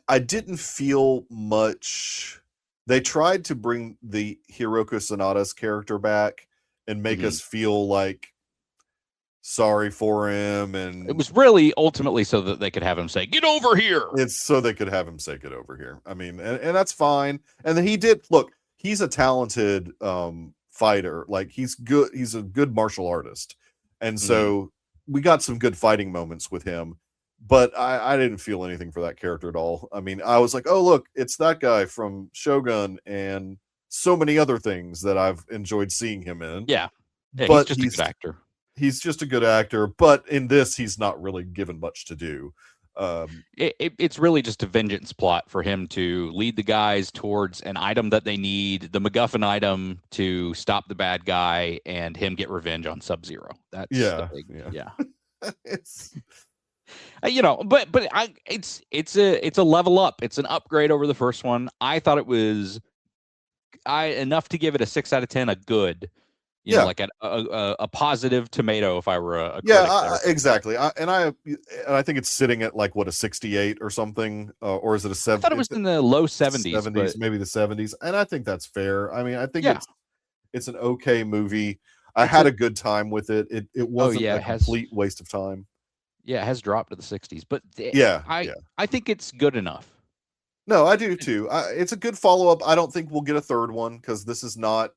I didn't feel much. They tried to bring the Hiroko Sanada's character back and make us feel like sorry for him, and it was really ultimately so that they could have him say, "Get over here." It's so they could have him say, "Get over here." I mean, and that's fine. And then he did. Look, he's a talented fighter. Like he's good. He's a good martial artist. And so we got some good fighting moments with him, but I didn't feel anything for that character at all. I mean, I was like, oh, look, it's that guy from Shogun and so many other things that I've enjoyed seeing him in. Yeah, but he's just a good actor. He's just a good actor, but in this, he's not really given much to do. It's really just a vengeance plot for him to lead the guys towards an item that they need, the MacGuffin item, to stop the bad guy and him get revenge on Sub-Zero. That's yeah. It's it's a level up. It's an upgrade over the first one. I thought it was enough to give it a 6 out of 10, a good. You know, like a positive tomato if I were a critic exactly. I think it's sitting at like what, a 68 or something, or is it a 70? I thought it was in the low 70s, maybe the 70s, and I think that's fair. I mean, I think it's an okay movie. I had a good time with it. It wasn't a complete waste of time. Yeah, it has dropped to the 60s, but I think it's good enough. No, I do too. It's a good follow-up. I don't think we'll get a third one because this is not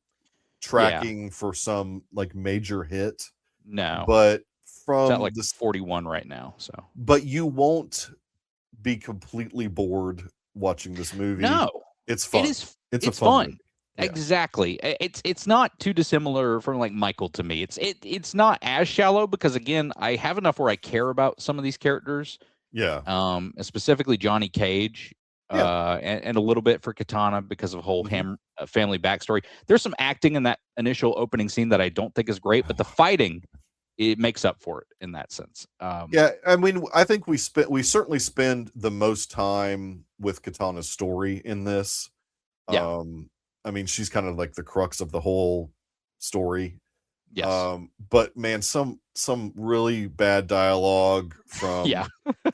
tracking for some like major hit. No, but from it's at this 41 right now. So, but you won't be completely bored watching this movie. No, it's fun. It's fun. Yeah. Exactly. It's not too dissimilar from like Michael to me. It's not as shallow because again, I have enough where I care about some of these characters. Yeah. Specifically Johnny Cage. And a little bit for Katana because of whole family backstory. There's some acting in that initial opening scene that I don't think is great, but the fighting, it makes up for it in that sense. I mean, I think we certainly spend the most time with Katana's story in this. I mean, she's kind of like the crux of the whole story. Yes. But man, some really bad dialogue from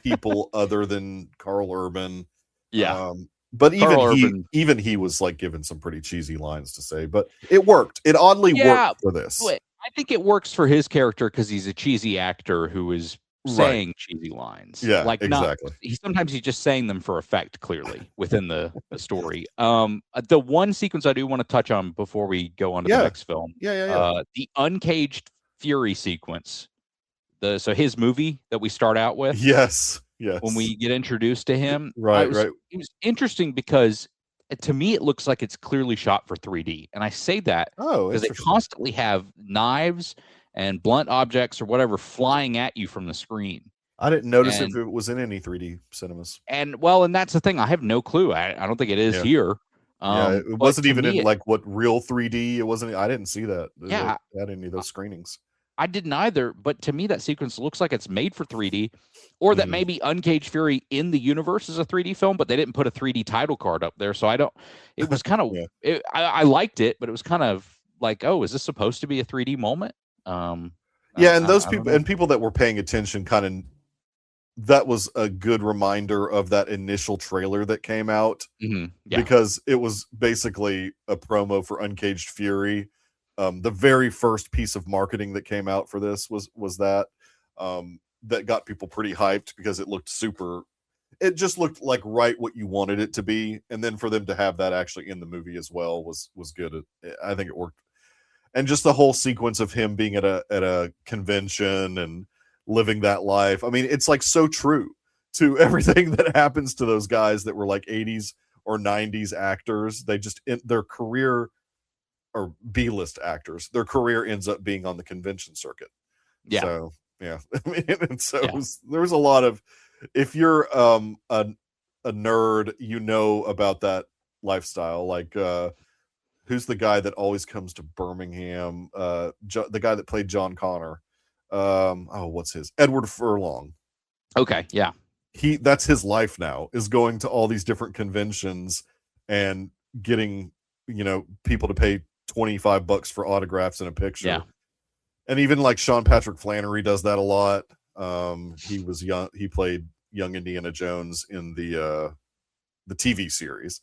people other than Carl Urban. Yeah. But even he was like given some pretty cheesy lines to say, but it worked. It oddly worked for this. I think it works for his character because he's a cheesy actor who is saying cheesy lines. Yeah, like exactly. Sometimes he's just saying them for effect, clearly within the story. The one sequence I do want to touch on before we go on to the next film. The Uncaged Fury sequence. So his movie that we start out with. Yes. Yes. when we get introduced to him. Right. It was interesting because to me it looks like it's clearly shot for 3D, and I say that Oh, because they interesting. constantly have knives and blunt objects or whatever flying at you from the screen. I didn't notice if it was in any 3D cinemas. And that's the thing. I have no clue. I don't think it is Yeah. here. Yeah, it wasn't even in like what real 3D. It wasn't. I didn't see that. Yeah, at any of those screenings. I didn't either. But to me, that sequence looks like it's made for 3D, or that maybe Uncaged Fury in the universe is a 3D film, but they didn't put a 3D title card up there. So I don't. It was kind of. Yeah. I liked it, but it was kind of like, oh, is this supposed to be a 3D moment? Yeah, and those people and people that were paying attention kind of. That was a good reminder of that initial trailer that came out, because it was basically a promo for Uncaged Fury. The very first piece of marketing that came out for this was that that got people pretty hyped because it looked super. It just looked like right what you wanted it to be, and then for them to have that actually in the movie as well was good. I think it worked, and just the whole sequence of him being at a convention and living that life. I mean, it's like so true to everything that happens to those guys that were like 80s or 90s actors. They just, their career, or B-list actors, their career ends up being on the convention circuit. Yeah. So, yeah. I mean, and so there was a lot of, if you're a nerd, you know about that lifestyle. Like, who's the guy that always comes to Birmingham? The guy that played John Connor. What's his? Edward Furlong. Okay, yeah. That's his life now, is going to all these different conventions and getting, people to pay $25 for autographs and a picture. Yeah. And even like Sean Patrick Flannery does that a lot. He was young. He played young Indiana Jones in the TV series.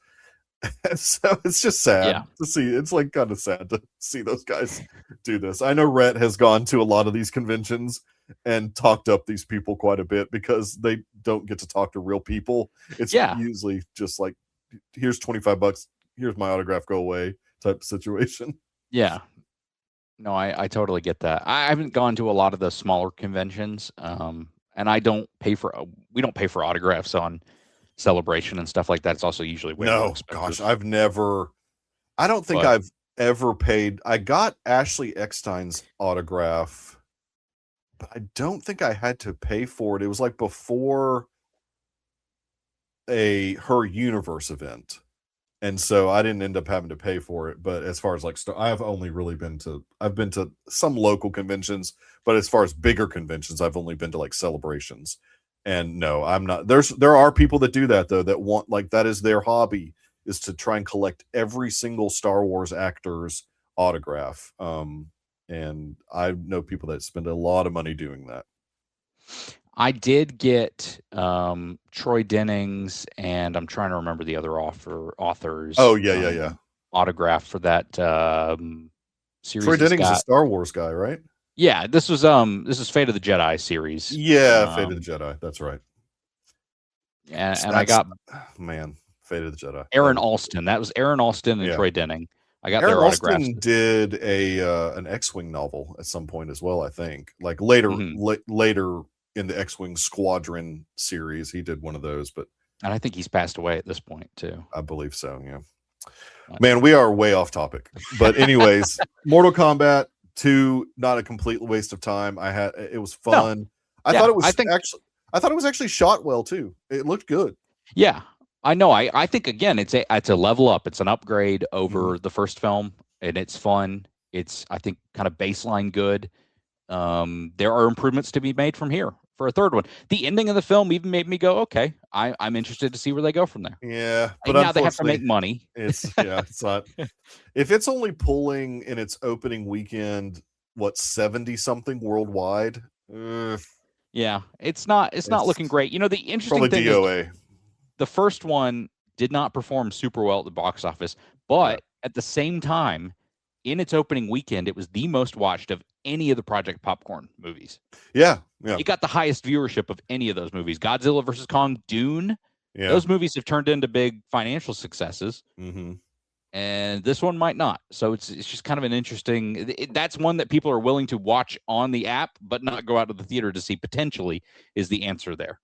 And so it's just sad to see. It's like kind of sad to see those guys do this. I know Rhett has gone to a lot of these conventions and talked up these people quite a bit because they don't get to talk to real people. It's usually just like, here's $25, here's my autograph, go away type of situation. Yeah. No, I totally get that. I haven't gone to a lot of the smaller conventions, and we don't pay for autographs on Celebration and stuff like that. It's also usually way more expensive. I don't think I've ever paid. I got Ashley Eckstein's autograph, but I don't think I had to pay for it. It was like before her Universe event, and so I didn't end up having to pay for it. But as far as like I've been to some local conventions, but as far as bigger conventions, I've only been to like Celebrations. And no, I'm not. There are people that do that though, that want, like, that is their hobby, is to try and collect every single Star Wars actor's autograph. And I know people that spend a lot of money doing that. I did get Troy Dennings, and I'm trying to remember the other authors. Oh yeah. Autograph for that series. Troy Dennings is a Star Wars guy, right? Yeah, this is Fate of the Jedi series. Yeah, Fate of the Jedi. That's right. And I got Fate of the Jedi. Aaron Alston. That was Aaron Alston and Troy Denning. I got Aaron their autographs. Alston did an X-Wing novel at some point as well, I think. Like later in the X-Wing Squadron series, he did one of those. And I think he's passed away at this point too. I believe so. Yeah. Man, we are way off topic. But anyways, Mortal Kombat 2, not a complete waste of time. It was fun. No. I thought it was actually shot well too. It looked good. Yeah, I know. I think again, it's a level up. It's an upgrade over the first film, and it's fun. It's, I think, kind of baseline good. There are improvements to be made from here for a third one. The ending of the film even made me go, okay, I'm interested to see where they go from there. Yeah, but now they have to make money. It's not. If it's only pulling in its opening weekend, 70 something worldwide. Yeah, it's not looking great. The interesting thing is the first one did not perform super well at the box office, but at the same time, in its opening weekend, it was the most watched of any of the Project Popcorn movies. Yeah. It got the highest viewership of any of those movies. Godzilla vs. Kong, Dune. Yeah. Those movies have turned into big financial successes. Mm-hmm. And this one might not. So it's just kind of an interesting. That's one that people are willing to watch on the app, but not go out to the theater to see. Potentially is the answer there.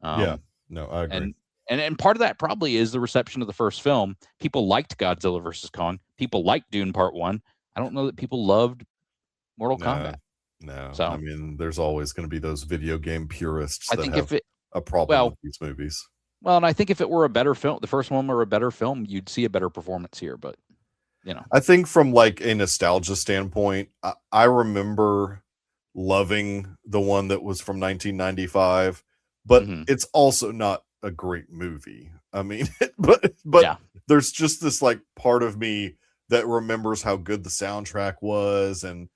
Yeah. No, I agree. And part of that probably is the reception of the first film. People liked Godzilla versus Kong. People liked Dune Part 1. I don't know that people loved Mortal Kombat. No. So, I mean, there's always going to be those video game purists I that think have a problem well, with these movies. well, and I think if it were a better film, the first one were a better film, you'd see a better performance here. But, you know, I think from like a nostalgia standpoint, I remember loving the one that was from 1995, but it's also not a great movie. I mean, but yeah. there's just this like part of me that remembers how good the soundtrack was, and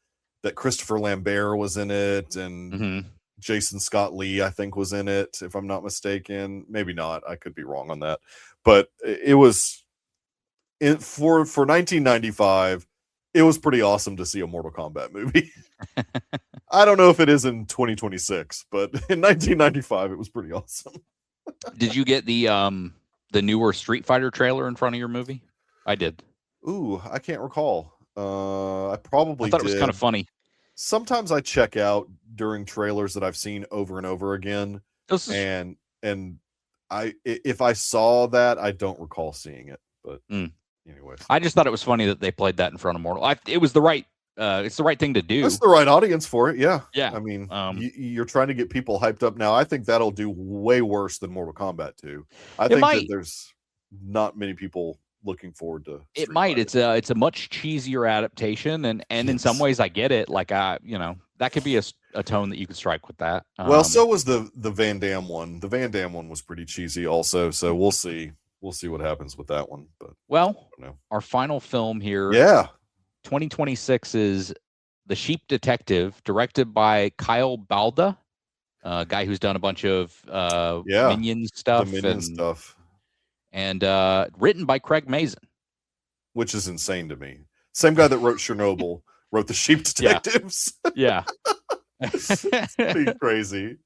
that Christopher Lambert was in it, and Jason Scott Lee, I think, was in it, if I'm not mistaken. Maybe not. I could be wrong on that. But it was for 1995, it was pretty awesome to see a Mortal Kombat movie. I don't know if it is in 2026, but in 1995, it was pretty awesome. Did you get the newer Street Fighter trailer in front of your movie? I did. Ooh, I can't recall. I probably thought did. It was kind of funny. Sometimes I check out during trailers that I've seen over and over again, and if I saw that, I don't recall seeing it. But anyways, I just thought it was funny that they played that in front of Mortal. It was the right. It's the right thing to do. It's the right audience for it. Yeah. Yeah. I mean, you're trying to get people hyped up now. I think that'll do way worse than Mortal Kombat 2. I think that there's not many people looking forward to it. Might. It's a much cheesier adaptation, and in some ways I get it. Like that could be a tone that you could strike with that. Well, so was the Van Damme one. The Van Damme one was pretty cheesy also. So we'll see. We'll see what happens with that one. But our final film here. Yeah. 2026 is The Sheep Detective, directed by Kyle Balda, a guy who's done a bunch of Minions stuff. And written by Craig Mazin. Which is insane to me. Same guy that wrote Chernobyl wrote The Sheep Detectives. Yeah. It's pretty crazy.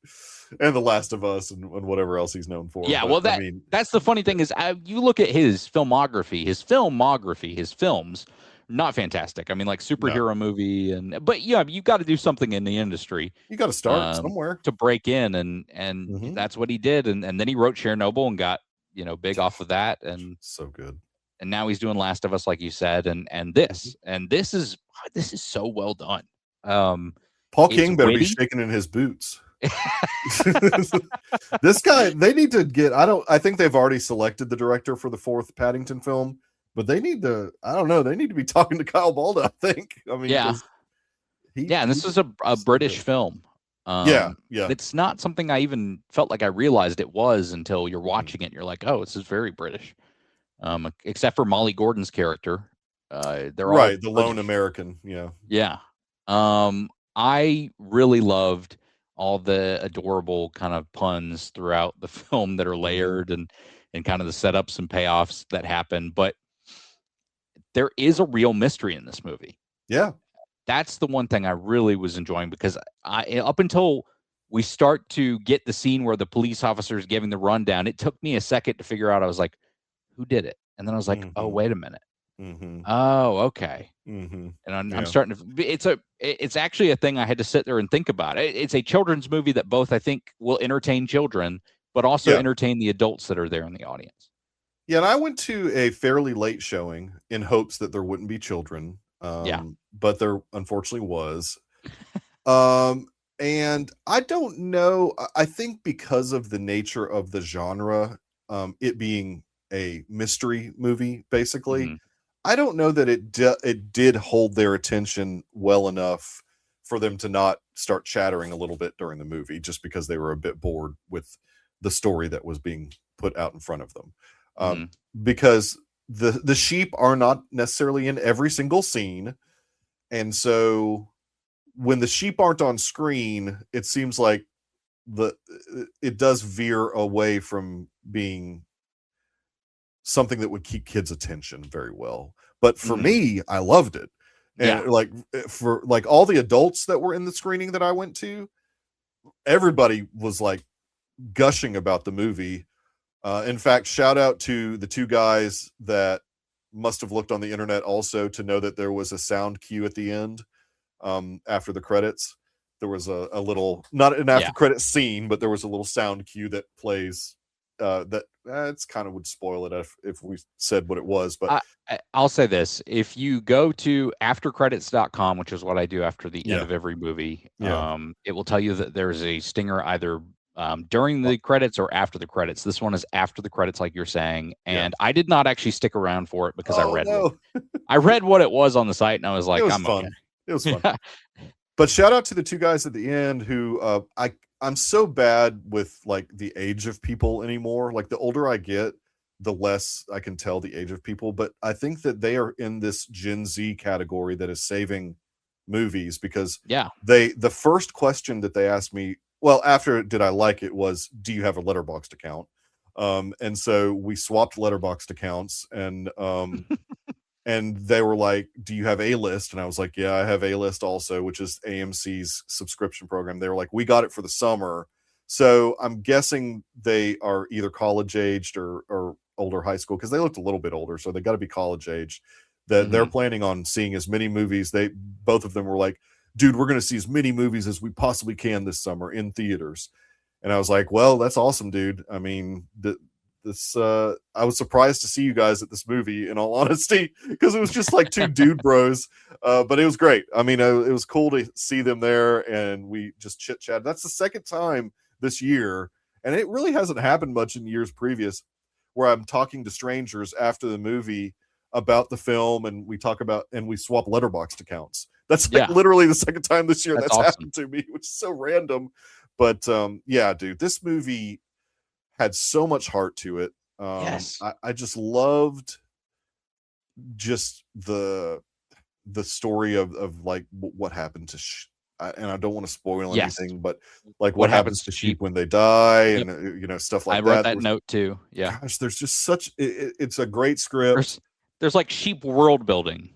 And The Last of Us and whatever else he's known for. Yeah, well, that's the funny thing is you look at his filmography, his films, not fantastic. I mean, like superhero movie, but yeah, you got to do something in the industry. You got to start somewhere to break in, and that's what he did. And then he wrote Chernobyl and got big off of that, and so good. And now he's doing Last of Us, like you said, and this is so well done. Paul King better be shaking in his boots. This guy, they need to get. I think they've already selected the director for the 4th Paddington film. But they need to, I don't know, they need to be talking to Kyle Balda, I think. I mean, and this is a British film. Yeah. It's not something I even felt like I realized it was until you're watching it and you're like, oh, this is very British. Except for Molly Gordon's character. They're all the lone American. Yeah. Yeah. I really loved all the adorable kind of puns throughout the film that are layered and kind of the setups and payoffs that happen. But there is a real mystery in this movie. Yeah. That's the one thing I really was enjoying, because up until we start to get the scene where the police officer is giving the rundown, it took me a second to figure out. I was like, who did it? And then I was like, oh, wait a minute. Oh, okay. And I'm starting to, it's actually a thing I had to sit there and think about. It's a children's movie that both, I think, will entertain children, but also entertain the adults that are there in the audience. Yeah, and I went to a fairly late showing in hopes that there wouldn't be children. But there unfortunately was. And I don't know. I think because of the nature of the genre, it being a mystery movie, basically, I don't know that it did hold their attention well enough for them to not start chattering a little bit during the movie, just because they were a bit bored with the story that was being put out in front of them. Because the sheep are not necessarily in every single scene. And so when the sheep aren't on screen, it seems like it does veer away from being something that would keep kids' attention very well. But for me, I loved it. And for all the adults that were in the screening that I went to, everybody was like gushing about the movie. In fact, shout out to the 2 guys that must have looked on the internet also to know that there was a sound cue at the end after the credits. there was a little, not an after credit scene, but there was a little sound cue that plays that it's kind of would spoil it if we said what it was. But I'll say this: if you go to aftercredits.com, which is what I do after the end of every movie, it will tell you that there's a stinger either during the credits or after the credits. This one is after the credits, like you're saying, and I did not actually stick around for it because I read what it was on the site, and I was like, I'm fun. Okay. It was fun. But shout out to the two guys at the end who I'm so bad with like the age of people anymore. Like the older I get, the less I can tell the age of people. But I think that they are in this Gen Z category that is saving movies because the first question that they asked me, well, after did I like it, was, do you have a Letterboxd account? And so we swapped Letterboxd accounts, and and they were like, do you have A-List? And I was like, yeah, I have A-List also, which is AMC's subscription program. They were like, we got it for the summer. So I'm guessing they are either college aged or older high school, because they looked a little bit older. So they got to be college age. That they're planning on seeing as many movies. Both of them were like, dude, we're going to see as many movies as we possibly can this summer in theaters. And I was like, well, that's awesome, dude. I mean, I was surprised to see you guys at this movie, in all honesty, because it was just like two dude bros, but it was great. I mean, it was cool to see them there, and we just chit chat. That's the second time this year, and it really hasn't happened much in years previous, where I'm talking to strangers after the movie about the film, and we talk about, and we swap Letterboxd accounts. That's like literally the second time this year that's awesome. Happened to me, which is so random. But yeah, dude, this movie had so much heart to it. I just loved just the story of like what happened to and I don't want to spoil anything, but like what happens to sheep when they die, and stuff like that. I wrote that note too. Yeah, gosh, there's just such it's a great script. There's like sheep world building.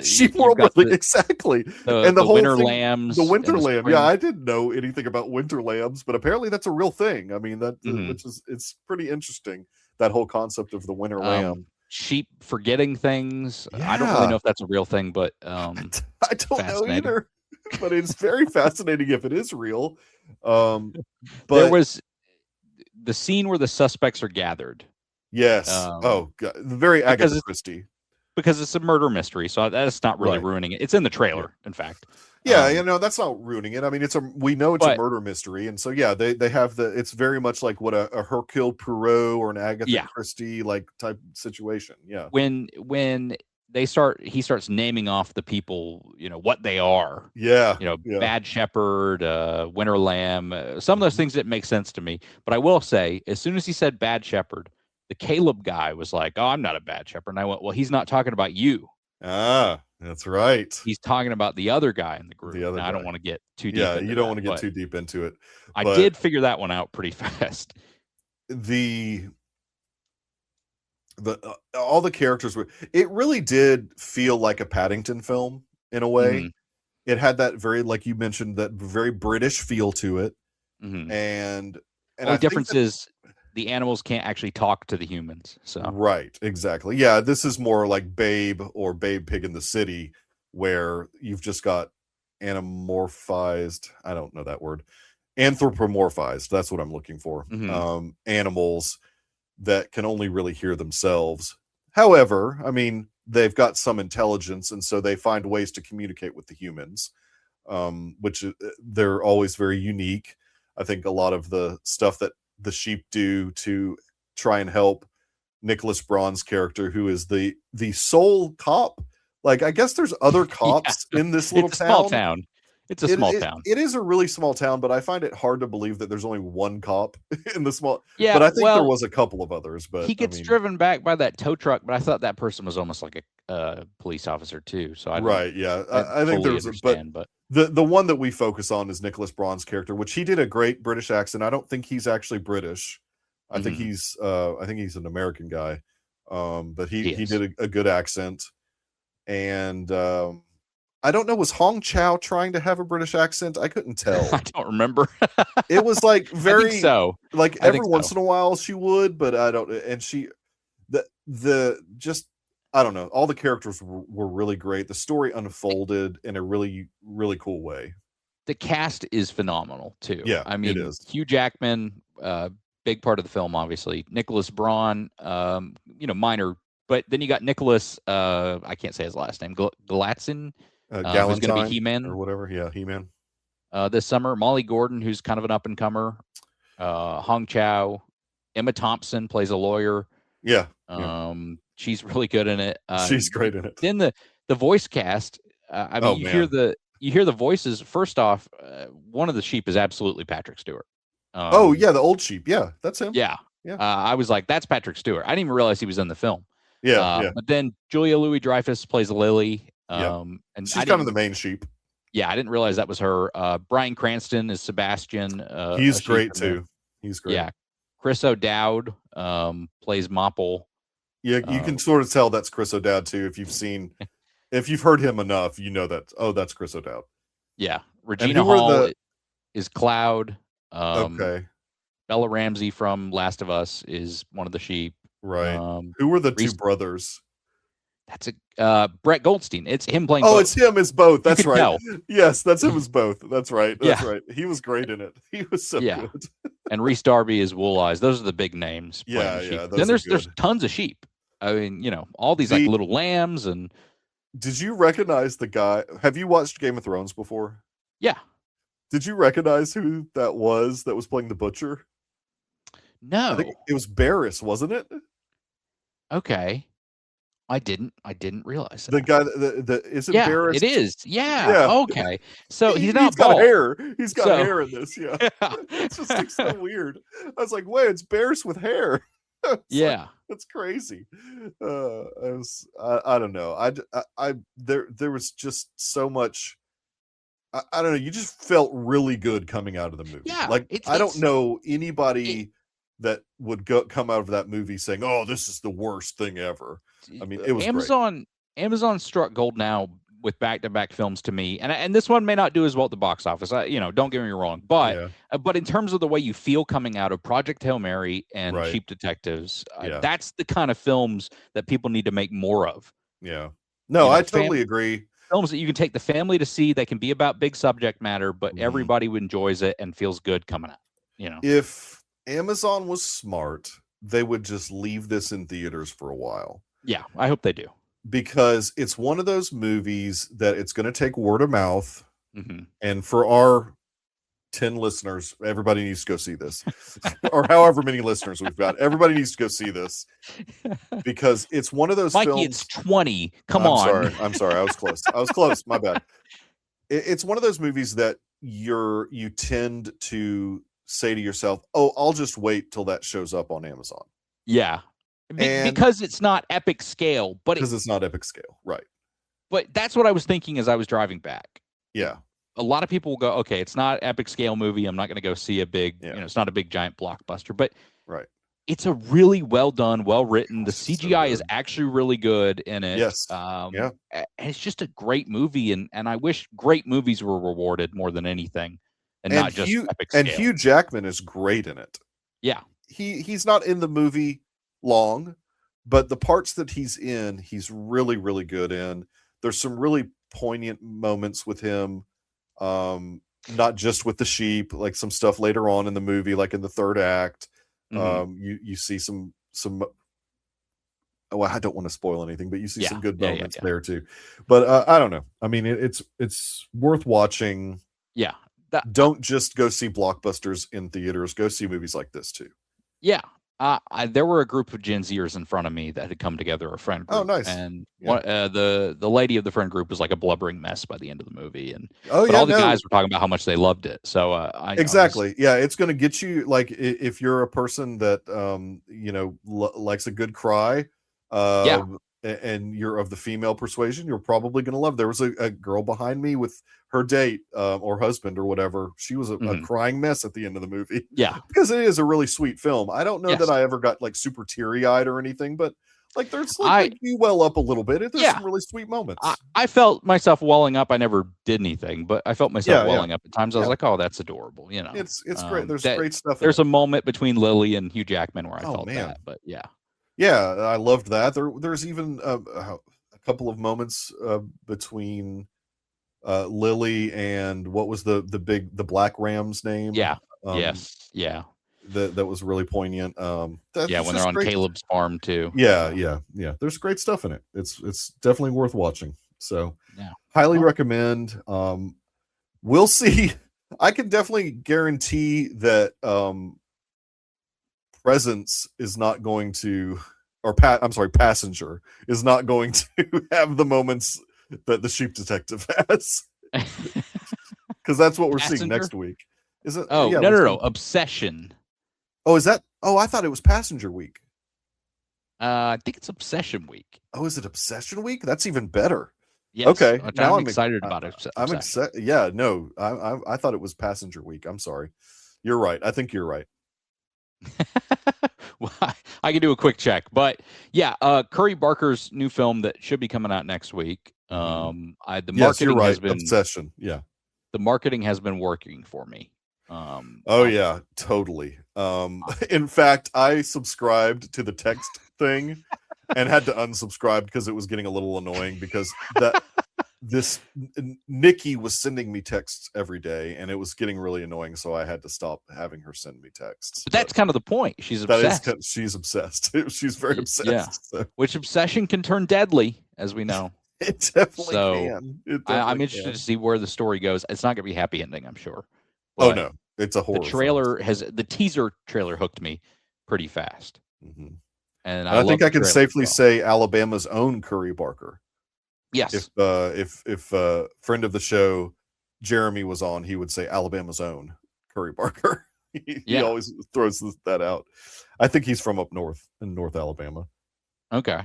Sheep world building, exactly. And the whole winter lambs. The winter lamb. Yeah, I didn't know anything about winter lambs, but apparently that's a real thing. I mean, which is, it's pretty interesting, that whole concept of the winter lamb. Sheep forgetting things. I don't really know if that's a real thing, but I don't know either. But it's very fascinating if it is real. But there was the scene where the suspects are gathered. Yes. Oh, God. Very Agatha Christie. Because it's a murder mystery, so that's not really ruining it. It's in the trailer, in fact. Yeah, that's not ruining it. I mean, we know it's a murder mystery, and so they have it's very much like what a Hercule Poirot or an Agatha Christie like type situation. Yeah. When he starts naming off the people, what they are. Yeah. Bad Shepherd, Winter Lamb. Some of those things didn't make sense to me, but I will say, as soon as he said Bad Shepherd, the Caleb guy was like, "Oh, I'm not a bad shepherd." And I went, "Well, he's not talking about you." Ah, that's right. He's talking about the other guy in the group. I don't want to get too deep. Yeah, you don't want to get too deep into it. I did figure that one out pretty fast. All the characters it really did feel like a Paddington film in a way. Mm-hmm. It had that very, like you mentioned, that very British feel to it. Mm-hmm. And the difference is the animals can't actually talk to the humans. So right, exactly. Yeah, this is more like Babe or Babe Pig in the City, where you've just got anamorphized. I don't know that word. Anthropomorphized. That's what I'm looking for. Mm-hmm. Animals that can only really hear themselves. However, I mean, they've got some intelligence, and so they find ways to communicate with the humans, which they're always very unique. I think a lot of the stuff that the sheep do to try and help Nicholas Braun's character, who is the sole cop. Like, I guess there's other cops in this little town. Small town. It's a small town. It is a really small town, but I find it hard to believe that there's only one cop in the small. Yeah, but I think there was a couple of others. But he gets driven back by that tow truck. But I thought that person was almost like a police officer too. So I think there's but the one that we focus on is Nicholas Braun's character, which he did a great British accent. I don't think he's actually British. I think he's an American guy, but he did a good accent, and. I don't know. Was Hong Chow trying to have a British accent? I couldn't tell. I don't remember. It was like very like every once so. in a while she would, but I don't. And she, I don't know. All the characters were really great. The story unfolded in a really, really cool way. the cast is phenomenal too. Yeah, I it mean, is. Hugh Jackman, big part of the film, obviously. Nicholas Braun, minor, but then you got Nicholas. I can't say his last name. Galatzin, who's going to be Galentine or He-Man whatever. Yeah, He-Man. this summer. Molly Gordon, who's kind of an up and comer. Hong Chow, Emma Thompson plays a lawyer. Yeah, She's really good in it. she's great in it. Then the voice cast. I mean, you hear the voices. First off, one of the sheep is absolutely Patrick Stewart. The old sheep. Yeah, that's him. Yeah. I was like, that's Patrick Stewart. I didn't even realize he was in the film. Yeah. But then Julia Louis-Dreyfus plays Lily. And she's kind of the main sheep. Yeah, I didn't realize that was her. Bryan Cranston is Sebastian. He's great too. He's great. Yeah. Chris O'Dowd plays Mopple. Yeah, you can sort of tell that's Chris O'Dowd too. If you've heard him enough, you know that's Chris O'Dowd. Yeah. Regina Hall is Cloud. Okay. Bella Ramsey from Last of Us is one of the sheep. Right. Who were the two brothers? That's Brett Goldstein. It's him playing. Oh, both. It's him as both. That's right. Tell. Yes, that's him as both. That's right. That's right. He was great in it. He was so good. And Reese Darby is Wool Eyes. Those are the big names. Yeah. Then there's tons of sheep. I mean, all these like little lambs and. Did you recognize the guy? Have you watched Game of Thrones before? Yeah. Did you recognize who that was playing the butcher? No. I think it was Barris, wasn't it? Okay. I didn't realize that. The guy that isn't Barris. It is. Yeah. Okay. So he's got bald. hair. He's got hair in this. Yeah. It's just like so weird. I was like, wait, it's Barris with hair. Yeah. Like, that's crazy. I don't know. There was just so much. I don't know. You just felt really good coming out of the movie. Yeah. Like I don't know anybody that would come out of that movie saying, "Oh, this is the worst thing ever." I mean, it was Amazon. Great. Amazon struck gold now with back-to-back films to me, and this one may not do as well at the box office. Don't get me wrong, but in terms of the way you feel coming out of Project Hail Mary and Cheap Detectives, that's the kind of films that people need to make more of. Yeah. No, I totally agree. Films that you can take the family to see. They can be about big subject matter, but everybody enjoys it and feels good coming out. If Amazon was smart, they would just leave this in theaters for a while. Yeah, I hope they do. Because it's one of those movies that it's going to take word of mouth. And for our 10 listeners, everybody needs to go see this. Or however many listeners we've got. Everybody needs to go see this. Because it's one of those Mikey, films. It's 20. Come on. I'm sorry. I was close. My bad. It's one of those movies that you tend to say to yourself, "Oh, I'll just wait till that shows up on Amazon." Yeah. Because it's not epic scale, but because it's not epic scale, right? But that's what I was thinking as I was driving back. Yeah, a lot of people will go, "Okay, it's not epic scale movie. I'm not going to go see a big, it's not a big giant blockbuster." But it's a really well done, well written. The CGI is actually really good in it. Yes, and it's just a great movie, and I wish great movies were rewarded more than anything, and not just epic scale. And Hugh Jackman is great in it. Yeah, he's not in the movie long, but the parts that he's in, he's really, really good in. There's some really poignant moments with him, not just with the sheep, like some stuff later on in the movie, like in the third act. You see some well, I don't want to spoil anything, but you see some good moments there too. But I don't know. I mean, it's worth watching. Yeah. Don't just go see blockbusters in theaters. Go see movies like this too. Yeah. There were a group of Gen Zers in front of me that had come together, a friend group. Oh, nice. And the lady of the friend group was like a blubbering mess by the end of the movie. And all the guys were talking about how much they loved it. So exactly. It's going to get you, like, if you're a person that, likes a good cry, and you're of the female persuasion, you're probably going to love. There was a girl behind me with her date or husband or whatever. She was a crying mess at the end of the movie. Yeah, because it is a really sweet film. I don't know that I ever got like super teary eyed or anything, but like there's like you well up a little bit. There's some really sweet moments. I felt myself welling up. I never did anything, but I felt myself welling up at times. I was like, oh, that's adorable. It's great. There's great stuff. There's a moment between Lily and Hugh Jackman where I felt that, but yeah. Yeah, I loved that. There's even a couple of moments between Lily and what was the Black Ram's name? Yeah. Um, Yes. Yeah. that was really poignant. That's Yeah. When they're just on great. Caleb's farm too. Yeah. There's great stuff in it. It's definitely worth watching. So Yeah. highly recommend. We'll see. I can definitely guarantee that Presence is not going to, or Passenger is not going to have the moments that the Sheep Detective has, because that's what we're seeing next week. Is it? Oh, yeah, no. Obsession. Oh, is that? Oh, I thought it was Passenger Week. I think it's Obsession Week. Oh, is it Obsession Week? That's even better. Yes. Okay, now I'm excited about it. I'm excited. Yeah, no, I thought it was Passenger Week. I'm sorry. You're right. I think you're right. Well, I can do a quick check, but yeah, Curry Barker's new film that should be coming out next week. The marketing right. has been Obsession. Yeah, the marketing has been working for me. Yeah, totally. In fact, I subscribed to the text thing and had to unsubscribe because it was getting a little annoying, because Nikki was sending me texts every day and it was getting really annoying, so I had to stop having her send me texts. But that's kind of the point. She's obsessed. She's obsessed. She's very obsessed. Yeah. So. Which obsession can turn deadly, as we know. It definitely can. I'm interested to see where the story goes. It's not going to be a happy ending, I'm sure. But no, it's a horror. The teaser trailer hooked me pretty fast. Mm-hmm. And I think I can safely say Alabama's own Curry Barker. Yes. If friend of the show Jeremy was on, he would say Alabama's own Curry Barker. he always throws that out. I think he's from up north in North Alabama. Okay.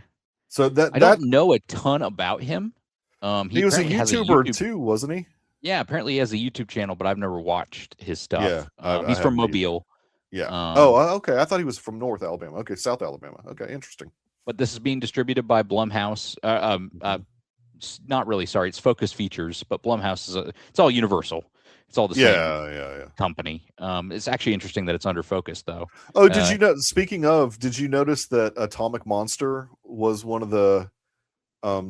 So I don't know a ton about him. He was a YouTuber too, wasn't he? Yeah, apparently he has a YouTube channel, but I've never watched his stuff. Yeah, he's from Mobile. Yeah. Okay. I thought he was from North Alabama. Okay, South Alabama. Okay, interesting. But this is being distributed by Blumhouse. Not really. Sorry, it's Focus Features, but Blumhouse it's all Universal. It's all the same company. It's actually interesting that it's under Focus, though. Oh, did you know? Speaking of, did you notice that Atomic Monster was one of the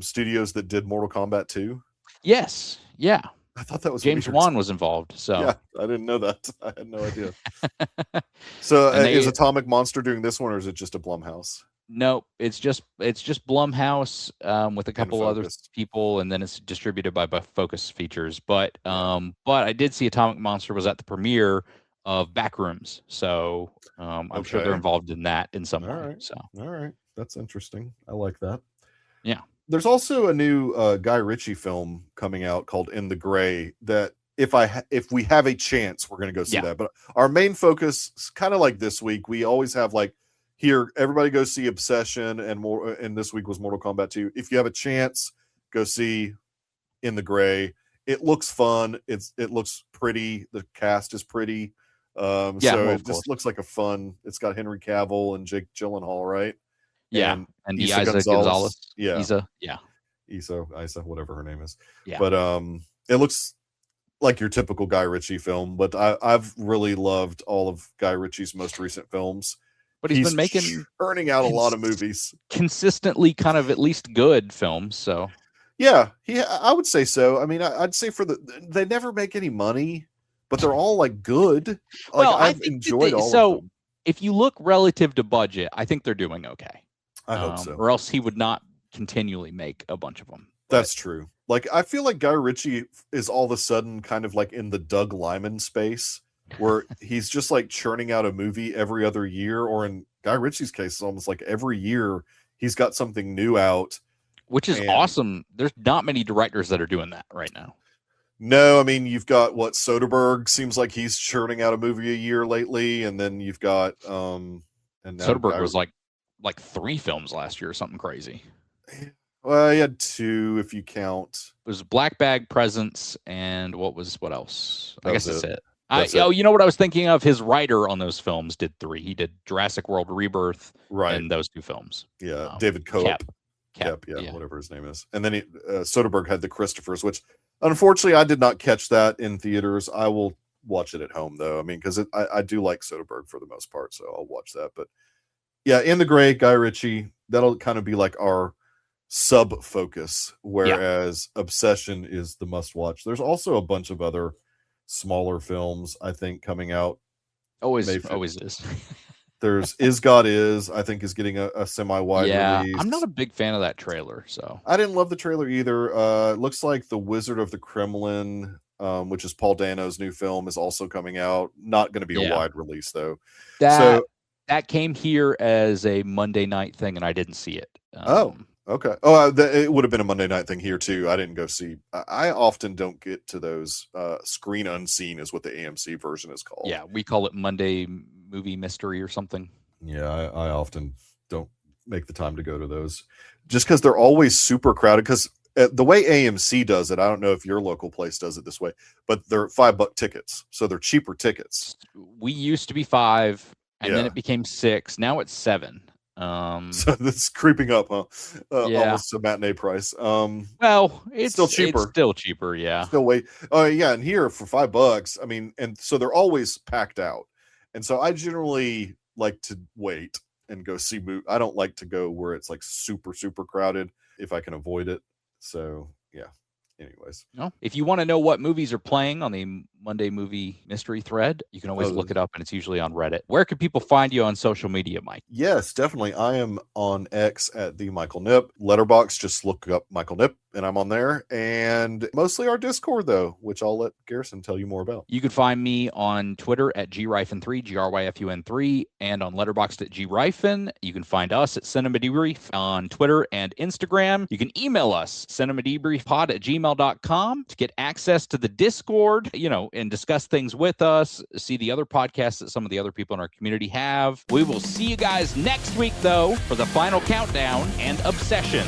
studios that did Mortal Kombat 2? Yes. Yeah. I thought that was James weird. Wan was involved. So yeah, I didn't know that. I had no idea. So is Atomic Monster doing this one, or is it just a Blumhouse? No, it's just Blumhouse with a couple other people, and then it's distributed by Focus Features. But I did see Atomic Monster was at the premiere of Backrooms, so I'm sure they're involved in that in some way. Right. So all right, that's interesting. I like that. Yeah. There's also a new Guy Ritchie film coming out called In the Gray that if we have a chance, we're going to go see that. But our main focus is kind of like this week. We always have like here, everybody go see Obsession and this week was Mortal Kombat 2. If you have a chance, go see In the Gray. It looks fun. It looks pretty. The cast is pretty. So it just looks like a fun. It's got Henry Cavill and Jake Gyllenhaal, right? Yeah, and Isa Gonzalez. Yeah, Isa, whatever her name is. Yeah, but it looks like your typical Guy Ritchie film. But I've really loved all of Guy Ritchie's most recent films. But he's been earning out a lot of movies, consistently, kind of at least good films. So yeah, I would say so. I mean, I'd say they never make any money, but they're all like good. Like, well, I've enjoyed all of them. So if you look relative to budget, I think they're doing okay. I hope so. Or else he would not continually make a bunch of them. That's true. Like, I feel like Guy Ritchie is all of a sudden kind of like in the Doug Liman space, where he's just like churning out a movie every other year, or in Guy Ritchie's case, it's almost like every year he's got something new out. Which is awesome. There's not many directors that are doing that right now. No, I mean, you've got Soderbergh seems like he's churning out a movie a year lately, and then you've got and Soderbergh was like 3 films last year or something crazy. Well, he had 2 if you count. It was Black Bag, Presence, and what else? I guess that's it. You know what I was thinking of? His writer on those films did 3. He did Jurassic World Rebirth, and those 2 films. Yeah, David Koepp. Cap, whatever his name is. And then Soderbergh had the Christophers, which unfortunately I did not catch that in theaters. I will watch it at home though. I mean, because I do like Soderbergh for the most part, so I'll watch that. But yeah, In the Gray, Guy Ritchie, that'll kind of be like our sub focus, whereas Obsession is the must watch. There's also a bunch of other smaller films I think coming out. Always is. There's Is God Is, I think, is getting a semi-wide release. I'm not a big fan of that trailer, so I didn't love the trailer either. It looks like The Wizard of the Kremlin, which is Paul Dano's new film, is also coming out. Not going to be a wide release though. That came here as a Monday night thing, and I didn't see it. Okay. Oh, it would have been a Monday night thing here too. I didn't go see. I often don't get to those. Screen Unseen is what the AMC version is called. Yeah, we call it Monday Movie Mystery or something. Yeah, I often don't make the time to go to those, just because they're always super crowded. Because the way AMC does it, I don't know if your local place does it this way, but they're $5 tickets, so they're cheaper tickets. We used to be $5, and then it became $6. Now it's $7. So that's creeping up, huh? Almost a matinee price. Well, it's still cheaper. It's still cheaper, yeah. Still wait. Oh, yeah, and here for $5, I mean, and so they're always packed out. And so I generally like to wait and go see movie. I don't like to go where it's like super, super crowded if I can avoid it. So yeah. Anyways, if you want to know what movies are playing on the Monday Movie Mystery thread, you can always look it up, and it's usually on Reddit. Where can people find you on social media, Mike? Yes, definitely. I am on X at the Michael Nip. Letterboxd, just look up Michael Nip, and I'm on there. And mostly our Discord, though, which I'll let Garrison tell you more about. You can find me on Twitter at GRyfin3, GRYFUN3, and on Letterboxd at GRyfin. You can find us at Cinema Debrief on Twitter and Instagram. You can email us, cinemadebriefpod@gmail.com, to get access to the Discord, and discuss things with us, see the other podcasts that some of the other people in our community have. We will see you guys next week, though, for the final countdown and Obsession.